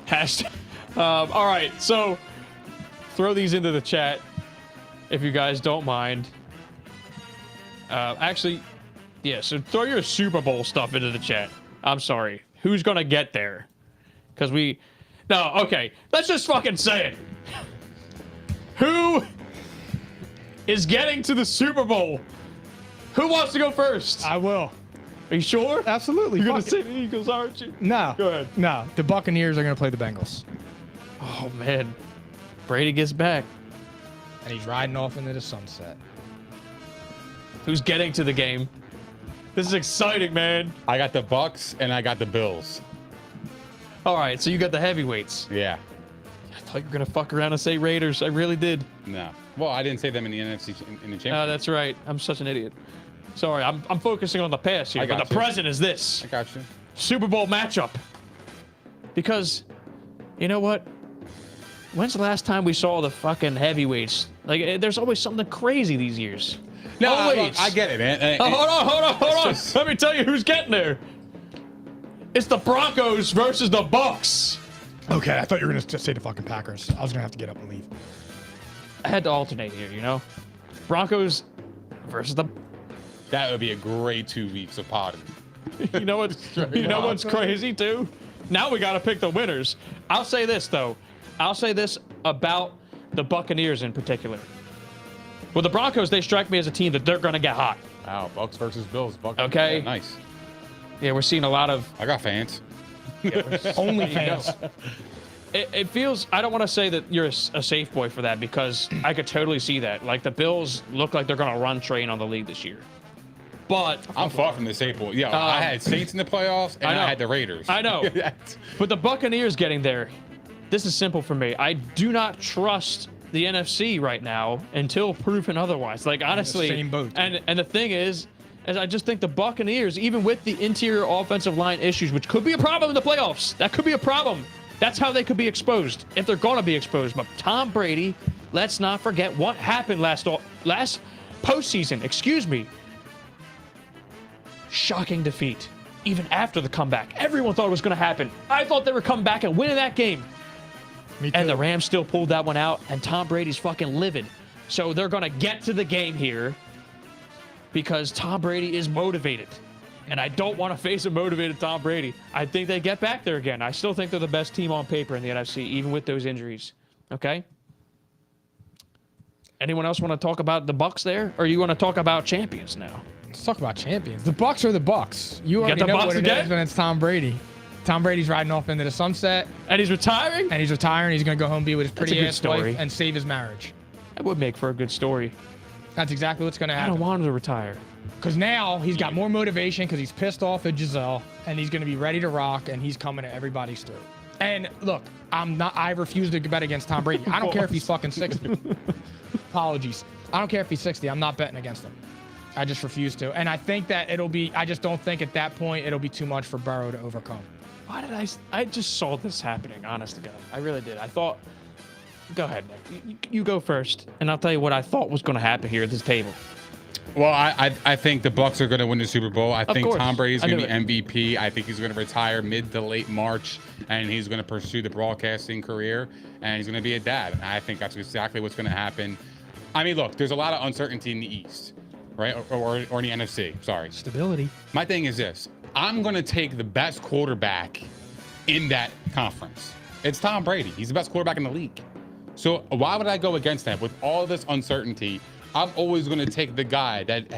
Hashtag. All right, so throw these into the chat if you guys don't mind. Actually, yeah. So throw your Super Bowl stuff into the chat. I'm sorry. Who's gonna get there? Because okay. Let's just fucking say it. Who is getting to the Super Bowl? Who wants to go first? I will. Are you sure? Absolutely. You're gonna Fuck say it. the Eagles, aren't you? No. Go ahead. No. The Buccaneers are going to play the Bengals. Oh man, Brady gets back. And he's riding off into the sunset. Who's getting to the game? This is exciting, man. I got the Bucks and I got the Bills. All right, so you got the heavyweights. Yeah. I thought you were gonna fuck around and say Raiders. I really did. No. Well, I didn't say them in the NFC in the championship. That's right. I'm such an idiot. Sorry, I'm focusing on the past here, I but got the you. present is this I got you. Super Bowl matchup. Because, you know what? When's the last time we saw the fucking heavyweights? Like, there's always something crazy these years. No, Always. I get it, man. Oh, hold on. just- Let me tell you who's getting there. It's the Broncos versus the Bucks. Okay, I thought you were going to say the fucking Packers. I was going to have to get up and leave. I had to alternate here, you know? Broncos versus the... That would be a great 2 weeks of potting. You know what's crazy, too? Now we got to pick the winners. I'll say this, though. I'll say this about the Buccaneers in particular. Well, the Broncos, they strike me as a team that they're going to get hot. Wow, Bucks versus Bills. Bucks. Okay. Yeah, nice. Yeah, we're seeing a lot of... I got fans. Only fans. It feels... I don't want to say that you're a safe boy for that because I could totally see that. Like, the Bills look like they're going to run train on the league this year. But... I'm far from the safe boy. Yeah, I had Saints in the playoffs and I know. I had the Raiders. I know. That's- But the Buccaneers getting there, this is simple for me. I do not trust the NFC right now until proven otherwise. Like, honestly, Same boat. and the thing is I just think the Buccaneers, even with the interior offensive line issues, which could be a problem in the playoffs, that could be a problem. That's how they could be exposed, if they're going to be exposed. But Tom Brady, let's not forget what happened last postseason. Excuse me. Shocking defeat. Even after the comeback, everyone thought it was going to happen. I thought they were coming back and winning that game. Me too. And the Rams still pulled that one out, and Tom Brady's fucking livid. So they're going to get to the game here because Tom Brady is motivated. And I don't want to face a motivated Tom Brady. I think they get back there again. I still think they're the best team on paper in the NFC, even with those injuries. Okay? Anyone else want to talk about the Bucks there? Or you want to talk about champions now? Let's talk about champions. The Bucks are the Bucks. You already the know Bucks what it again? is when it's Tom Brady. Tom Brady's riding off into the sunset, And he's retiring? and he's retiring. He's going to go home, be with his That's a pretty good ass story. wife, and save his marriage. That would make for a good story. That's exactly what's going to I don't happen. want him to retire. Because now he's got more motivation because he's pissed off at Giselle, and he's going to be ready to rock, and he's coming at everybody's throat. And look, I refuse to bet against Tom Brady. I don't care if he's fucking 60. Apologies. I don't care if he's 60. I'm not betting against him. I just refuse to. And I think that I just don't think at that point it'll be too much for Burrow to overcome. Why did I just saw this happening, honest to God. I really did. I thought, go ahead, Nick. You go first, and I'll tell you what I thought was going to happen here at this table. Well, I think the Bucks are going to win the Super Bowl. I think course. Tom Brady's I going to knew be MVP. I think he's going to retire mid to late March, and he's going to pursue the broadcasting career, and he's going to be a dad. And I think that's exactly what's going to happen. I mean, look, there's a lot of uncertainty in the East, right? Or in the NFC, sorry. Stability. My thing is this. I'm going to take the best quarterback in that conference. It's Tom Brady. He's the best quarterback in the league. So why would I go against that? With all this uncertainty, I'm always going to take the guy that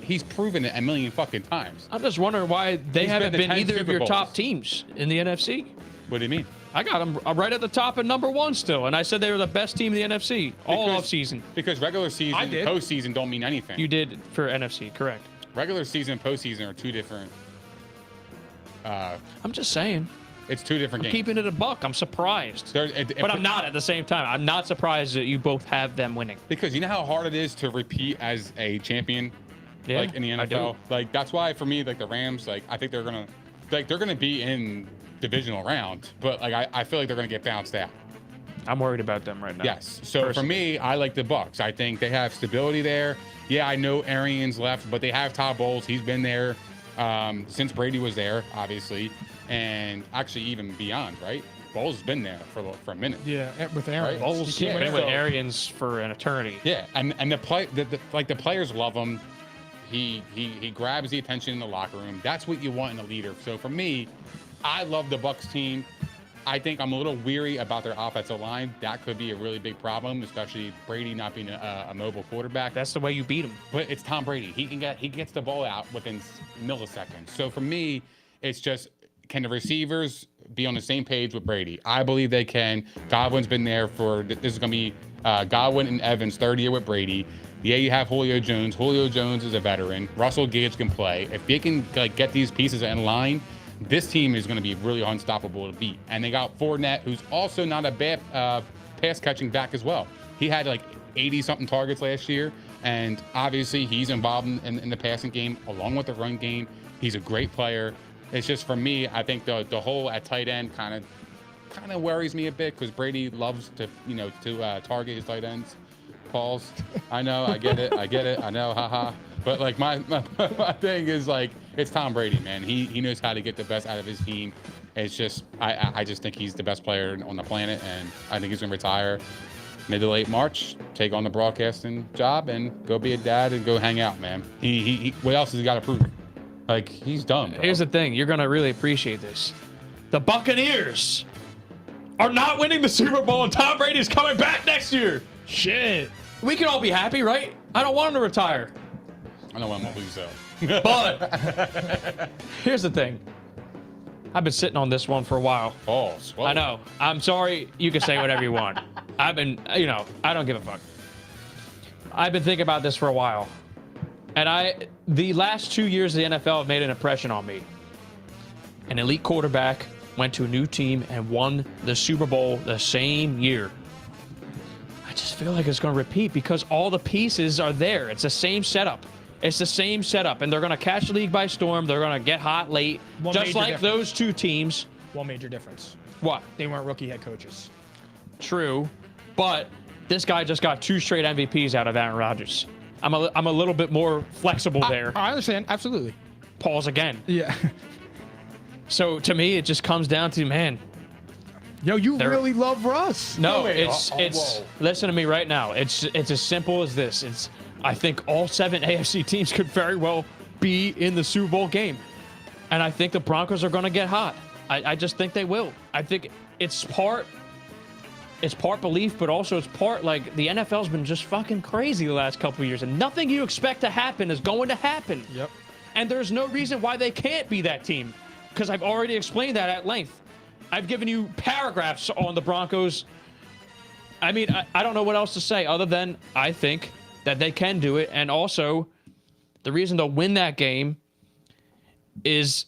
he's proven it a million fucking times. I'm just wondering why they He's haven't been to been 10 either of Super your Bowls. top teams in the NFC. What do you mean? I got them right at the top at number 1 still, and I said they were the best team in the NFC all off season. Because regular season and did. postseason don't mean anything. You did for NFC, correct? Regular season and postseason are two different. I'm just saying. It's two different I'm games. keeping it a buck. I'm surprised. But I'm not at the same time. I'm not surprised that you both have them winning. Because you know how hard it is to repeat as a champion, Yeah, like in the I do. NFL. Like that's why for me, like the Rams, like I think they're gonna be in divisional round, but like I feel like they're gonna get bounced out. I'm worried about them right now. Yes. So for me, I like the Bucks. I think they have stability there. Yeah, I know Arians left, but they have Todd Bowles. He's been there since Brady was there, obviously, and actually even beyond, right? Bowles has been there for a minute. Yeah, with Aaron. Right. Bowles You can't been win. with Arians for an eternity. Yeah, and the players love him. He grabs the attention in the locker room. That's what you want in a leader. So for me, I love the Bucks team. I think I'm a little weary about their offensive line. That could be a really big problem, especially Brady not being a mobile quarterback. That's the way you beat them. But it's Tom Brady. He gets the ball out within milliseconds. So for me, it's just, can the receivers be on the same page with Brady? I believe they can. Godwin's been there this is going to be Godwin and Evans' third year with Brady. Yeah, you have Julio Jones. Julio Jones is a veteran. Russell Gage can play. If they can get these pieces in line, this team is going to be really unstoppable to beat. And they got Fournette, who's also not a bad pass-catching back as well. He had like 80-something targets last year, and obviously he's involved in the passing game along with the run game. He's a great player. It's just, for me, I think the hole at tight end kind of worries me a bit, because Brady loves to target his tight ends. Pauls. I know, I get it, I know, haha. But like my thing is, like, it's Tom Brady, man. He knows how to get the best out of his team. It's just I just think he's the best player on the planet, and I think he's gonna retire mid to late March, take on the broadcasting job, and go be a dad and go hang out, man. He what else has he got to prove? Like, he's done. Bro. Here's the thing. You're going to really appreciate this. The Buccaneers are not winning the Super Bowl, and Tom Brady's coming back next year. Shit. We can all be happy, right? I don't want him to retire. I know I'm gonna lose though. But here's the thing. I've been sitting on this one for a while. Oh, swell. I know. I'm sorry. You can say whatever you want. I don't give a fuck. I've been thinking about this for a while. And the last 2 years of the NFL have made an impression on me. An elite quarterback went to a new team and won the Super Bowl the same year. I just feel like it's going to repeat because all the pieces are there. It's the same setup. It's the same setup, and they're going to catch the league by storm. They're going to get hot late, just like those two teams. One major difference. What? They weren't rookie head coaches. True, but this guy just got 2 straight MVPs out of Aaron Rodgers. I'm a little bit more flexible there. I understand. Absolutely. Pause again. Yeah. So to me, it just comes down to, man. Yo, you really love Russ. No, wait, it's. whoa. Listen to me right now. It's as simple as this. I think all 7 AFC teams could very well be in the Super Bowl game, and I think the Broncos are going to get hot. I just think they will. I think it's part belief, but also it's part, like, the NFL's been just fucking crazy the last couple of years, and nothing you expect to happen is going to happen. Yep. And there's no reason why they can't be that team, because I've already explained that at length. I've given you paragraphs on the Broncos. I mean, I don't know what else to say other than I think that they can do it, and also the reason they'll win that game is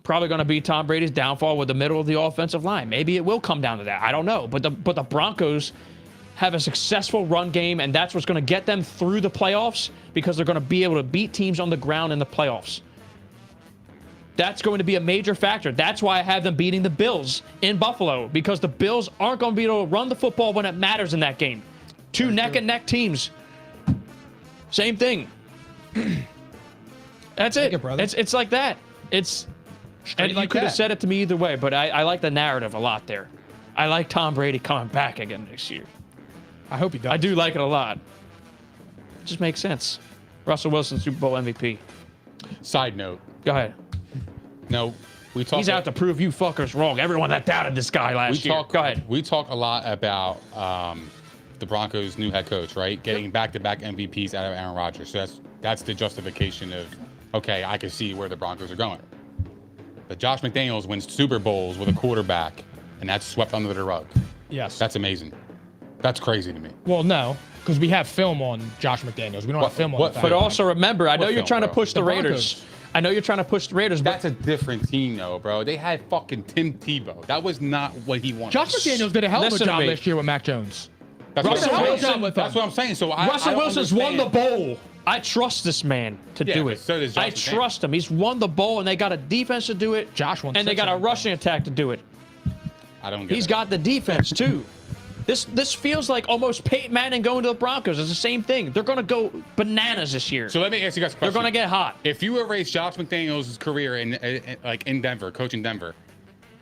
probably going to be Tom Brady's downfall with the middle of the offensive line. Maybe it will come down to that. I don't know. But the Broncos have a successful run game, and that's what's going to get them through the playoffs because they're going to be able to beat teams on the ground in the playoffs. That's going to be a major factor. That's why I have them beating the Bills in Buffalo, because the Bills aren't going to be able to run the football when it matters in that game. Two neck-and-neck teams. Same thing. That's it. It's like that. And you could have said it to me either way, but I like the narrative a lot there. I like Tom Brady coming back again next year. I hope he does. I do like it a lot. It just makes sense. Russell Wilson, Super Bowl MVP. Side note. Go ahead. No, we talk. He's out to prove you fuckers wrong. Everyone that doubted this guy last year. Go ahead. We talk a lot about the Broncos' new head coach, right? Getting back-to-back MVPs out of Aaron Rodgers. So that's the justification of, okay, I can see where the Broncos are going. But Josh McDaniels wins Super Bowls with a quarterback and that's swept under the rug. Yes. That's amazing. That's crazy to me. Well, no, because we have film on Josh McDaniels. We don't have film on the But Falcons. also remember, I know What you're film, trying to bro? push the The Raiders. Broncos. I know you're trying to push the Raiders, but That's a different team, though, bro. They had fucking Tim Tebow. That was not what he wanted. Josh McDaniels did a hell of a Listen to job me. last year with Mac Jones. That's Russell what I'm Wilson- saying. That's what I'm saying. So I Russell don't Wilson's won the understand. bowl. I trust this man to Yeah, do but it. so does Josh I McDaniels. trust him. He's won the bowl, and they got a defense to do it. Josh won and they 6 got of a them. rushing attack to do it. I don't get He's it. got the defense too. This feels like almost Peyton Manning going to the Broncos. It's the same thing. They're gonna go bananas this year. So let me ask you guys a They're question. gonna get hot. If you erase Josh McDaniels' career in Denver, coaching Denver,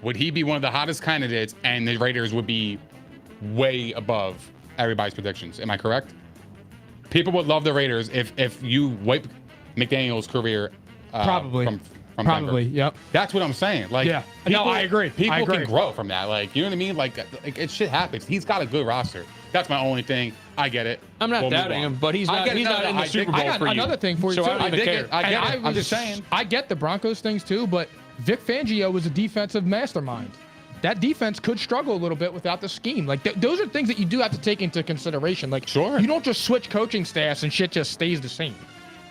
would he be one of the hottest candidates, and the Raiders would be way above everybody's predictions? Am I correct? People would love the Raiders if you wipe McDaniels' career Probably. from Probably. Denver. Yep. That's what I'm saying. Like, Yeah. No, I agree. People I agree. can grow from that. Like, you know what I mean? Like it shit happens. He's got a good roster. That's my only thing. I get it. I'm not We'll move doubting on. him, but he's I not. get it. He's No, not no, in the I Super dig- Bowl I got for you. another thing for you, So too. I don't I even dig care. it. I And get it. I'm was- just saying. I get the Broncos things too, but Vic Fangio was a defensive mastermind. That defense could struggle a little bit without the scheme. Like those are things that you do have to take into consideration. Like, Sure. you don't just switch coaching staffs and shit just stays the same.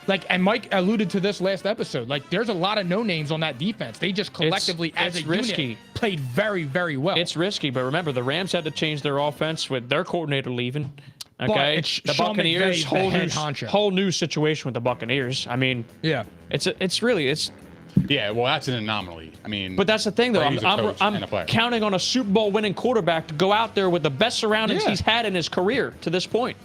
Like, and Mike alluded to this last episode. Like, there's a lot of no names on that defense. They just collectively, as it's a risky. unit, played very, very well. It's risky, but remember the Rams had to change their offense with their coordinator leaving. Okay, it's the Sean Buccaneers McVay's the whole head new honcho. whole new situation with the Buccaneers. I mean, yeah. it's really. Yeah, well, that's an anomaly. I mean, But that's the thing, though. Brady's a coach and a player. I'm counting on a Super Bowl winning quarterback to go out there with the best surroundings Yeah. he's had in his career to this point.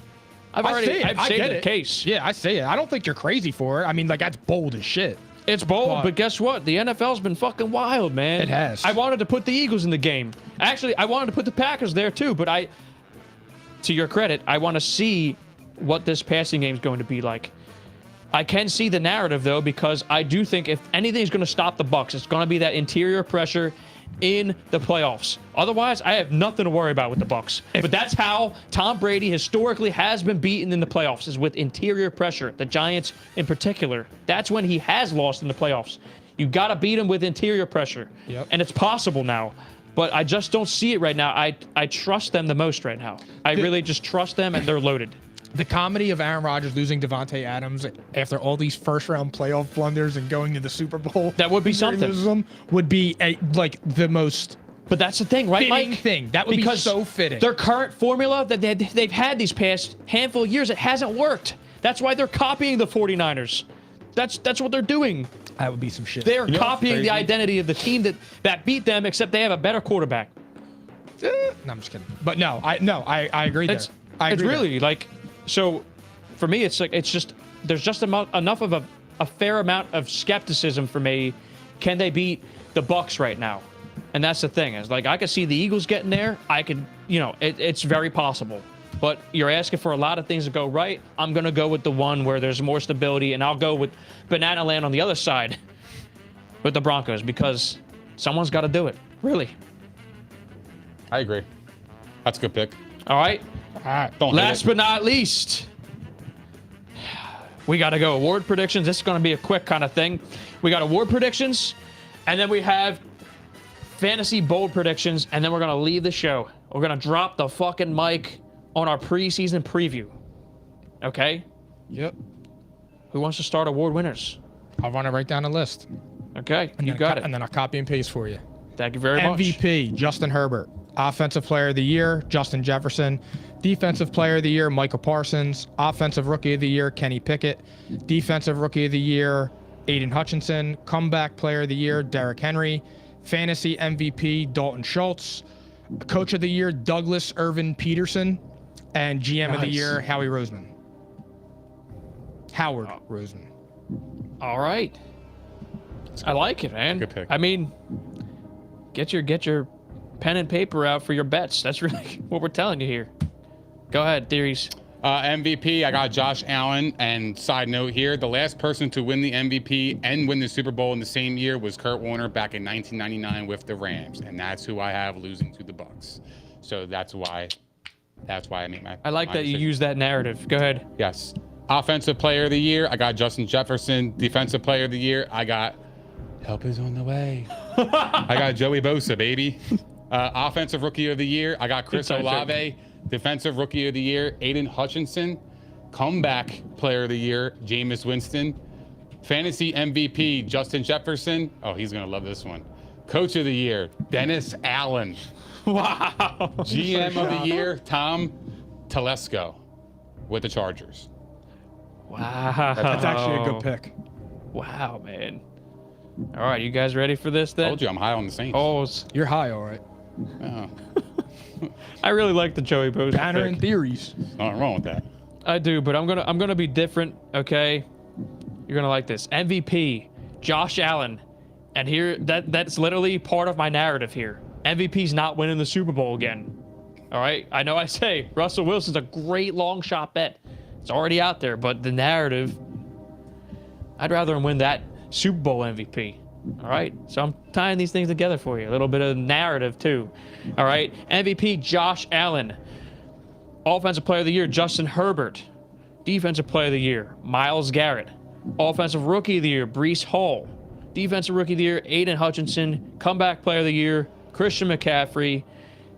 I've I say it. I've I stated get the it. case. Yeah, I say it. I don't think you're crazy for it. I mean, like, that's bold as shit. It's bold, but guess what? The NFL's been fucking wild, man. It has. I wanted to put the Eagles in the game. Actually, I wanted to put the Packers there too, but to your credit, I want to see what this passing game is going to be like. I can see the narrative though, because I do think if anything's going to stop the Bucs, it's going to be that interior pressure in the playoffs. Otherwise, I have nothing to worry about with the Bucs. But that's how Tom Brady historically has been beaten in the playoffs, is with interior pressure. The Giants in particular. That's when he has lost in the playoffs. You got to beat him with interior pressure. Yep. And it's possible now. But I just don't see it right now. I trust them the most right now. I really just trust them, and they're loaded. The comedy of Aaron Rodgers losing Devontae Adams after all these first-round playoff blunders and going to the Super Bowl. That would be and he something. loses them, would be like the most But that's the thing, right, fitting Mike? thing. That would be so fitting. Their current formula that they've had these past handful of years, it hasn't worked. That's why they're copying the 49ers. That's what they're doing. That would be some shit. They're You know what's copying the crazy? identity of the team that beat them, except they have a better quarterback. No, I'm just kidding. But no, I agree there. It's I it's agree there. really like, so for me, it's like, it's just, there's just enough of a fair amount of skepticism for me. Can they beat the Bucs right now? And that's the thing, is like, I could see the Eagles getting there. I could, it's very possible. But you're asking for a lot of things to go right. I'm going to go with the one where there's more stability, and I'll go with Banana Land on the other side with the Broncos, because someone's got to do it. Really. I agree. That's a good pick. All right. All right. Don't hate Last it. but not least, we got to go award predictions. This is going to be a quick kind of thing. We got award predictions, and then we have fantasy bold predictions, and then we're going to leave the show. We're going to drop the fucking mic on our preseason preview. Okay? Yep. Who wants to start award winners? I'll run it right down the list. Okay, And you then got it. And then I'll copy and paste for you. Thank you very much. MVP, Justin Herbert. Offensive Player of the Year, Justin Jefferson. Defensive Player of the Year, Michael Parsons. Offensive Rookie of the Year, Kenny Pickett. Defensive Rookie of the Year, Aiden Hutchinson. Comeback Player of the Year, Derrick Henry. Fantasy MVP, Dalton Schultz. Coach of the Year, Douglas Irvin Peterson. And GM of the Nice. Year, Howie Roseman. Howard Roseman. All right. I like it, man. Good pick. I mean, get your pen and paper out for your bets. That's really what we're telling you here. Go ahead, theories. MVP, I got Josh Allen. And side note here, the last person to win the MVP and win the Super Bowl in the same year was Kurt Warner back in 1999 with the Rams, and that's who I have losing to the Bucs. So that's why I make my. I like my that you decision. use that narrative. Go ahead. Yes. Offensive Player of the Year, I got Justin Jefferson. Defensive Player of the Year, I got help is on the way. I got Joey Bosa, baby. Offensive Rookie of the Year, I got Chris Inside Olave. Defensive Rookie of the Year, Aiden Hutchinson. Comeback Player of the Year, Jameis Winston. Fantasy MVP, Justin Jefferson. Oh, he's going to love this one. Coach of the Year, Dennis Allen. Wow. GM of the Year, Tom Telesco with the Chargers. Wow. That's actually a good pick. Wow, man. All right, you guys ready for this I then? told you I'm high on the Saints. Oh, You're high, all right. Oh, I really like the Joey Bosa Banner pick. and theories. nothing wrong with that. I do, but I'm gonna be different, okay? You're gonna like this. MVP, Josh Allen. And here that's literally part of my narrative here. MVP's not winning the Super Bowl again. All right? I know I say Russell Wilson's a great long shot bet. It's already out there, but the narrative, I'd rather him win that Super Bowl MVP. All right? So I'm tying these things together for you. A little bit of narrative too. All right? MVP, Josh Allen. Offensive Player of the Year, Justin Herbert. Defensive Player of the Year, Myles Garrett. Offensive Rookie of the Year, Breece Hall. Defensive Rookie of the Year, Aiden Hutchinson. Comeback Player of the Year, Christian McCaffrey.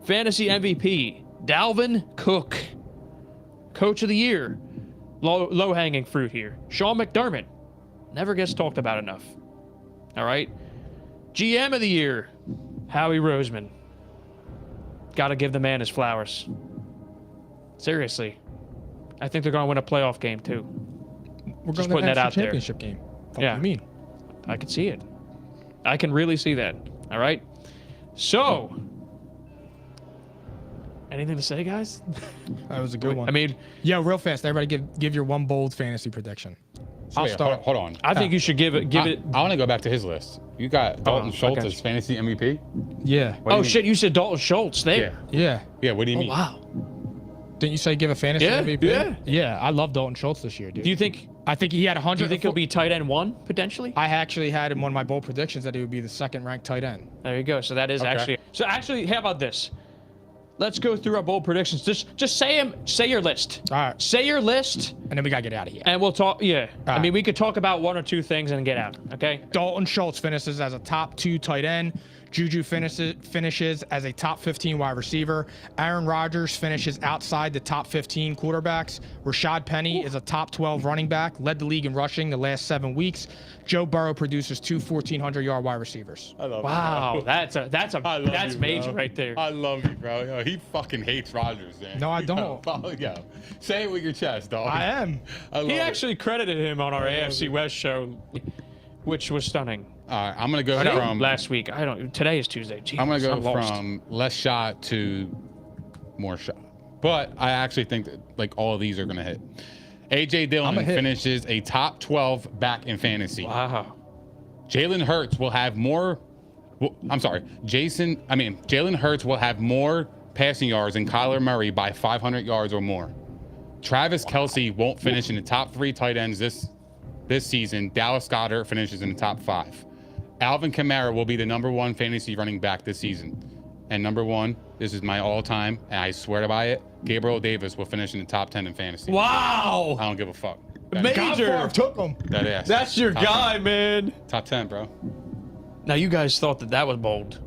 Fantasy MVP, Dalvin Cook. Coach of the Year, low-hanging fruit here, Sean McDermott. Never gets talked about enough. All right? GM of the Year, Howie Roseman. Got to give the man his flowers. Seriously. I think they're going to win a playoff game, too. We're Just going putting to that out there. championship game. What Yeah. do you mean? I can see it. I can really see that. All right? So, anything to say, guys? That was a good one. I mean, yeah, real fast. Everybody give your one bold fantasy prediction. I'll Wait, start. Hold on. I think you should give it. I want to go back to his list. You got Dalton Schultz okay. as fantasy MVP? Yeah. What do you mean? Shit, you said Dalton Schultz there. Yeah. Yeah, what do you mean? Wow. Didn't you say give a fantasy Yeah, MVP? yeah. Yeah, I love Dalton Schultz this year, dude. Do you think I think he had 100. Do you think he'll be tight end 1 potentially? I actually had in one of my bold predictions that he would be the second ranked tight end. There you go. So that is actually. So actually, how about this? Let's go through our bold predictions. Just say him. Say your list. All right. Say your list, And then we got to get out of here. and we'll talk. Yeah. I right. mean, we could talk about 1 or 2 things and get out. Okay. Dalton Schultz finishes as a top 2 tight end. Juju finishes as a top 15 wide receiver. Aaron Rodgers finishes outside the top 15 quarterbacks. Rashad Penny is a top 12 running back, led the league in rushing the last 7 weeks. Joe Burrow produces 2 1,400-yard wide receivers. I love Wow. you, bro. That's I love you, major bro. right there. I love you, bro. Yo, he fucking hates Rodgers, man. No, I don't. Yo, say it with your chest, dog. I am. I love He it. actually credited him on our AFC West show, which was stunning. All right, I'm gonna go No, from last week. Today is Tuesday. Jesus, I'm gonna go lost. from less shot to more shot. But I actually think that like all of these are gonna hit. AJ Dillon hit. finishes a top 12 back in fantasy. Wow. Jalen Hurts will have more. Well, I'm sorry, Jalen Hurts will have more passing yards than Kyler Murray by 500 yards or more. Travis Kelce won't finish in the top 3 tight ends this season. Dallas Goedert finishes in the top 5. Alvin Kamara will be the #1 fantasy running back this season. And #1, this is my all-time, and I swear by it, Gabriel Davis will finish in the top 10 in fantasy. Wow. I don't give a fuck. Major. Took him. That ass. That's your Top guy, 10. man. Top 10, bro. Now you guys thought that was bold.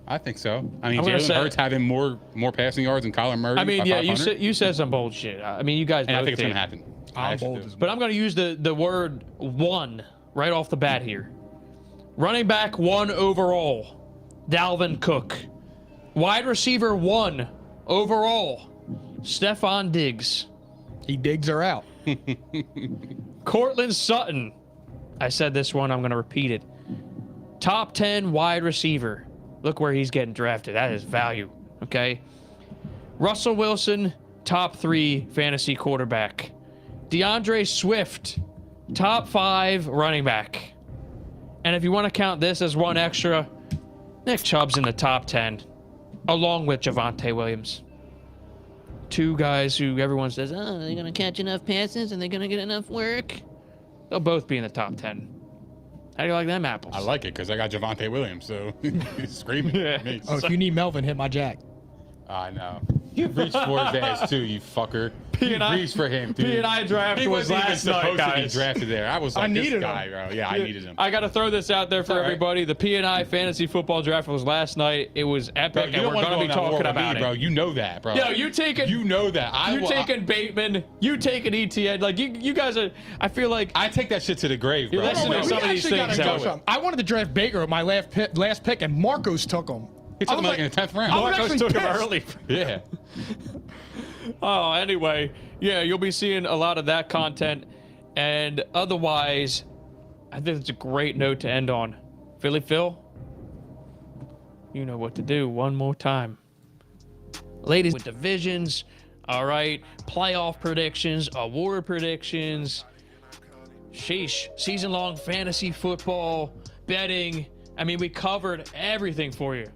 I think so. I mean, I'm gonna Jalen say- Hurts having more passing yards than Kyler Murray. I mean, by yeah, 500. you said some bold shit. I mean, you guys And I both think it's did. gonna happen. I I'm actually bold do. as But I'm going to use the word 1 right off the bat here. Running back 1 overall, Dalvin Cook. Wide receiver 1 overall, Stephon Diggs. He digs her out. Cortland Sutton. I said this one, I'm going to repeat it. Top 10 wide receiver. Look where he's getting drafted. That is value, okay? Russell Wilson, top 3 fantasy quarterback. DeAndre Swift, top 5 running back. And if you want to count this as 1 extra, Nick Chubb's in the top 10, along with Javonte Williams. 2 guys who everyone says, oh, they're going to catch enough passes and they're going to get enough work. They'll both be in the top 10. How do you like them apples? I like it because I got Javonte Williams, so he's screaming. Yeah. at me. Oh, if you need Melvin, hit my jack. I know. You reached for his ass too, you fucker. P&I You reached for him, dude. P&I draft He was wasn't even last night, supposed to be guys. drafted there. I was like, I needed this guy, bro. Yeah, I needed him. I got to throw this out there for all right. everybody. The P&I fantasy football draft was last night. It was epic, Bro, you and don't we're want to going to be go on that war talking with me, about it. bro. You know that, bro. Yo, you taking You know that. you taking Bateman, you taking ETN. Like you guys are. I feel like I take that shit to the grave, bro. You're listening to We some of these actually gotta things go out. some. I wanted to draft Baker with my last pick, and Marcos took him. He took I him was like in the 10th round. I was Marcos actually took him pissed. early. Yeah. Oh, anyway, yeah, you'll be seeing a lot of that content, and otherwise, I think it's a great note to end on. Philly Phil, you know what to do. One more time, ladies, with divisions. All right, playoff predictions, award predictions. Sheesh, season-long fantasy football betting. I mean, we covered everything for you.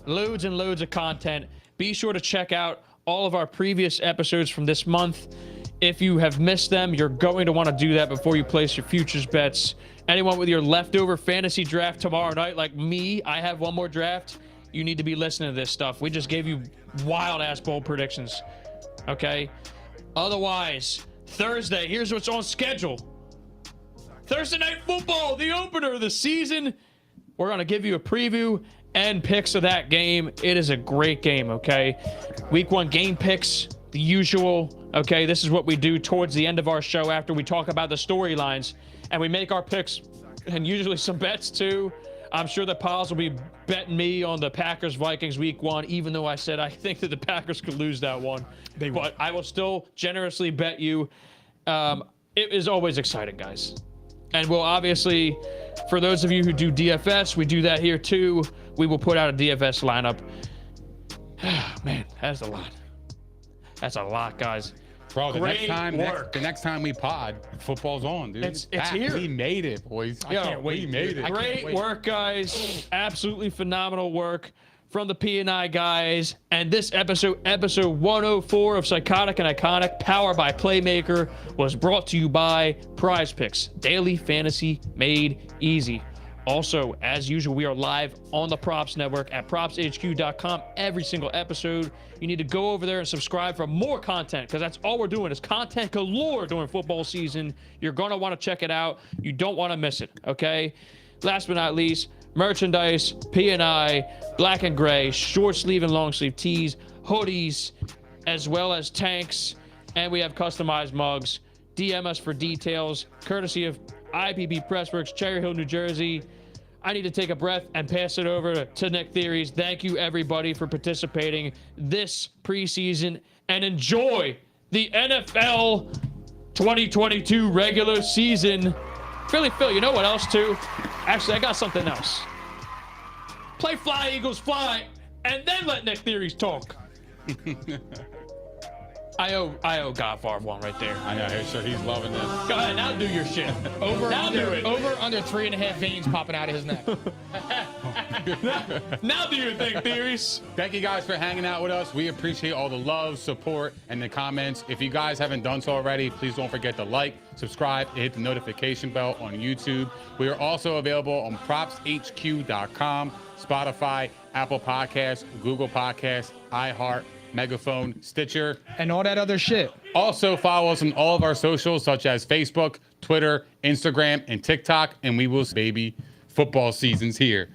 Loads and loads of content. Be sure to check out all of our previous episodes from this month. If you have missed them, you're going to want to do that before you place your futures bets. Anyone with your leftover fantasy draft tomorrow night, like me, I have one more draft. You need to be listening to this stuff. We just gave you wild-ass bold predictions. Okay? Otherwise, Thursday, here's what's on schedule. Thursday Night Football, the opener of the season. We're going to give you a preview and picks of that game. It is a great game, okay? Week 1 game picks, the usual, okay? This is what we do towards the end of our show after we talk about the storylines, and we make our picks and usually some bets too. I'm sure the Piles will be betting me on the Packers-Vikings Week 1, even though I said I think that the Packers could lose that one. But I will still generously bet you. It is always exciting, guys. And we'll obviously, for those of you who do DFS, we do that here too. We will put out a DFS lineup. Man, that's a lot. That's a lot, guys. Bro, the Great next time we pod, football's on, dude. It's Back. here. We made it, boys. I Yo, can't wait. We made it. Great work, guys. Absolutely phenomenal work from the P&I guys. And this episode 104 of Psychotic and Iconic, powered by Playmaker, was brought to you by Prize Picks, daily fantasy made easy. Also, as usual, we are live on the Props Network at propshq.com every single episode. You need to go over there and subscribe for more content, because that's all we're doing is content galore during football season. You're going to want to check it out. You don't want to miss it, okay? Last but not least, merchandise, P&I, black and gray, short sleeve and long sleeve tees, hoodies, as well as tanks, and we have customized mugs. DM us for details, courtesy of IPP Pressworks, Cherry Hill, New Jersey. I need to take a breath and pass it over to Nick Theories. Thank you, everybody, for participating this preseason, and enjoy the NFL 2022 regular season. Philly Phil, you know what else, too? Actually, I got something else. Play Fly, Eagles, Fly, and then let Nick Theories talk. I owe God Favre one right there. I know, sure, he's loving this. Go ahead, now do your shit. Over Now do it. under 3.5 veins popping out of his neck. Now do your thing, Theories. Thank you guys for hanging out with us. We appreciate all the love, support, and the comments. If you guys haven't done so already, please don't forget to like, subscribe, and hit the notification bell on YouTube. We are also available on propshq.com, Spotify, Apple Podcasts, Google Podcasts, iHeart, Megaphone, Stitcher, And all that other shit. Also, follow us on all of our socials, such as Facebook, Twitter, Instagram, and TikTok. And we will, baby, football season's here.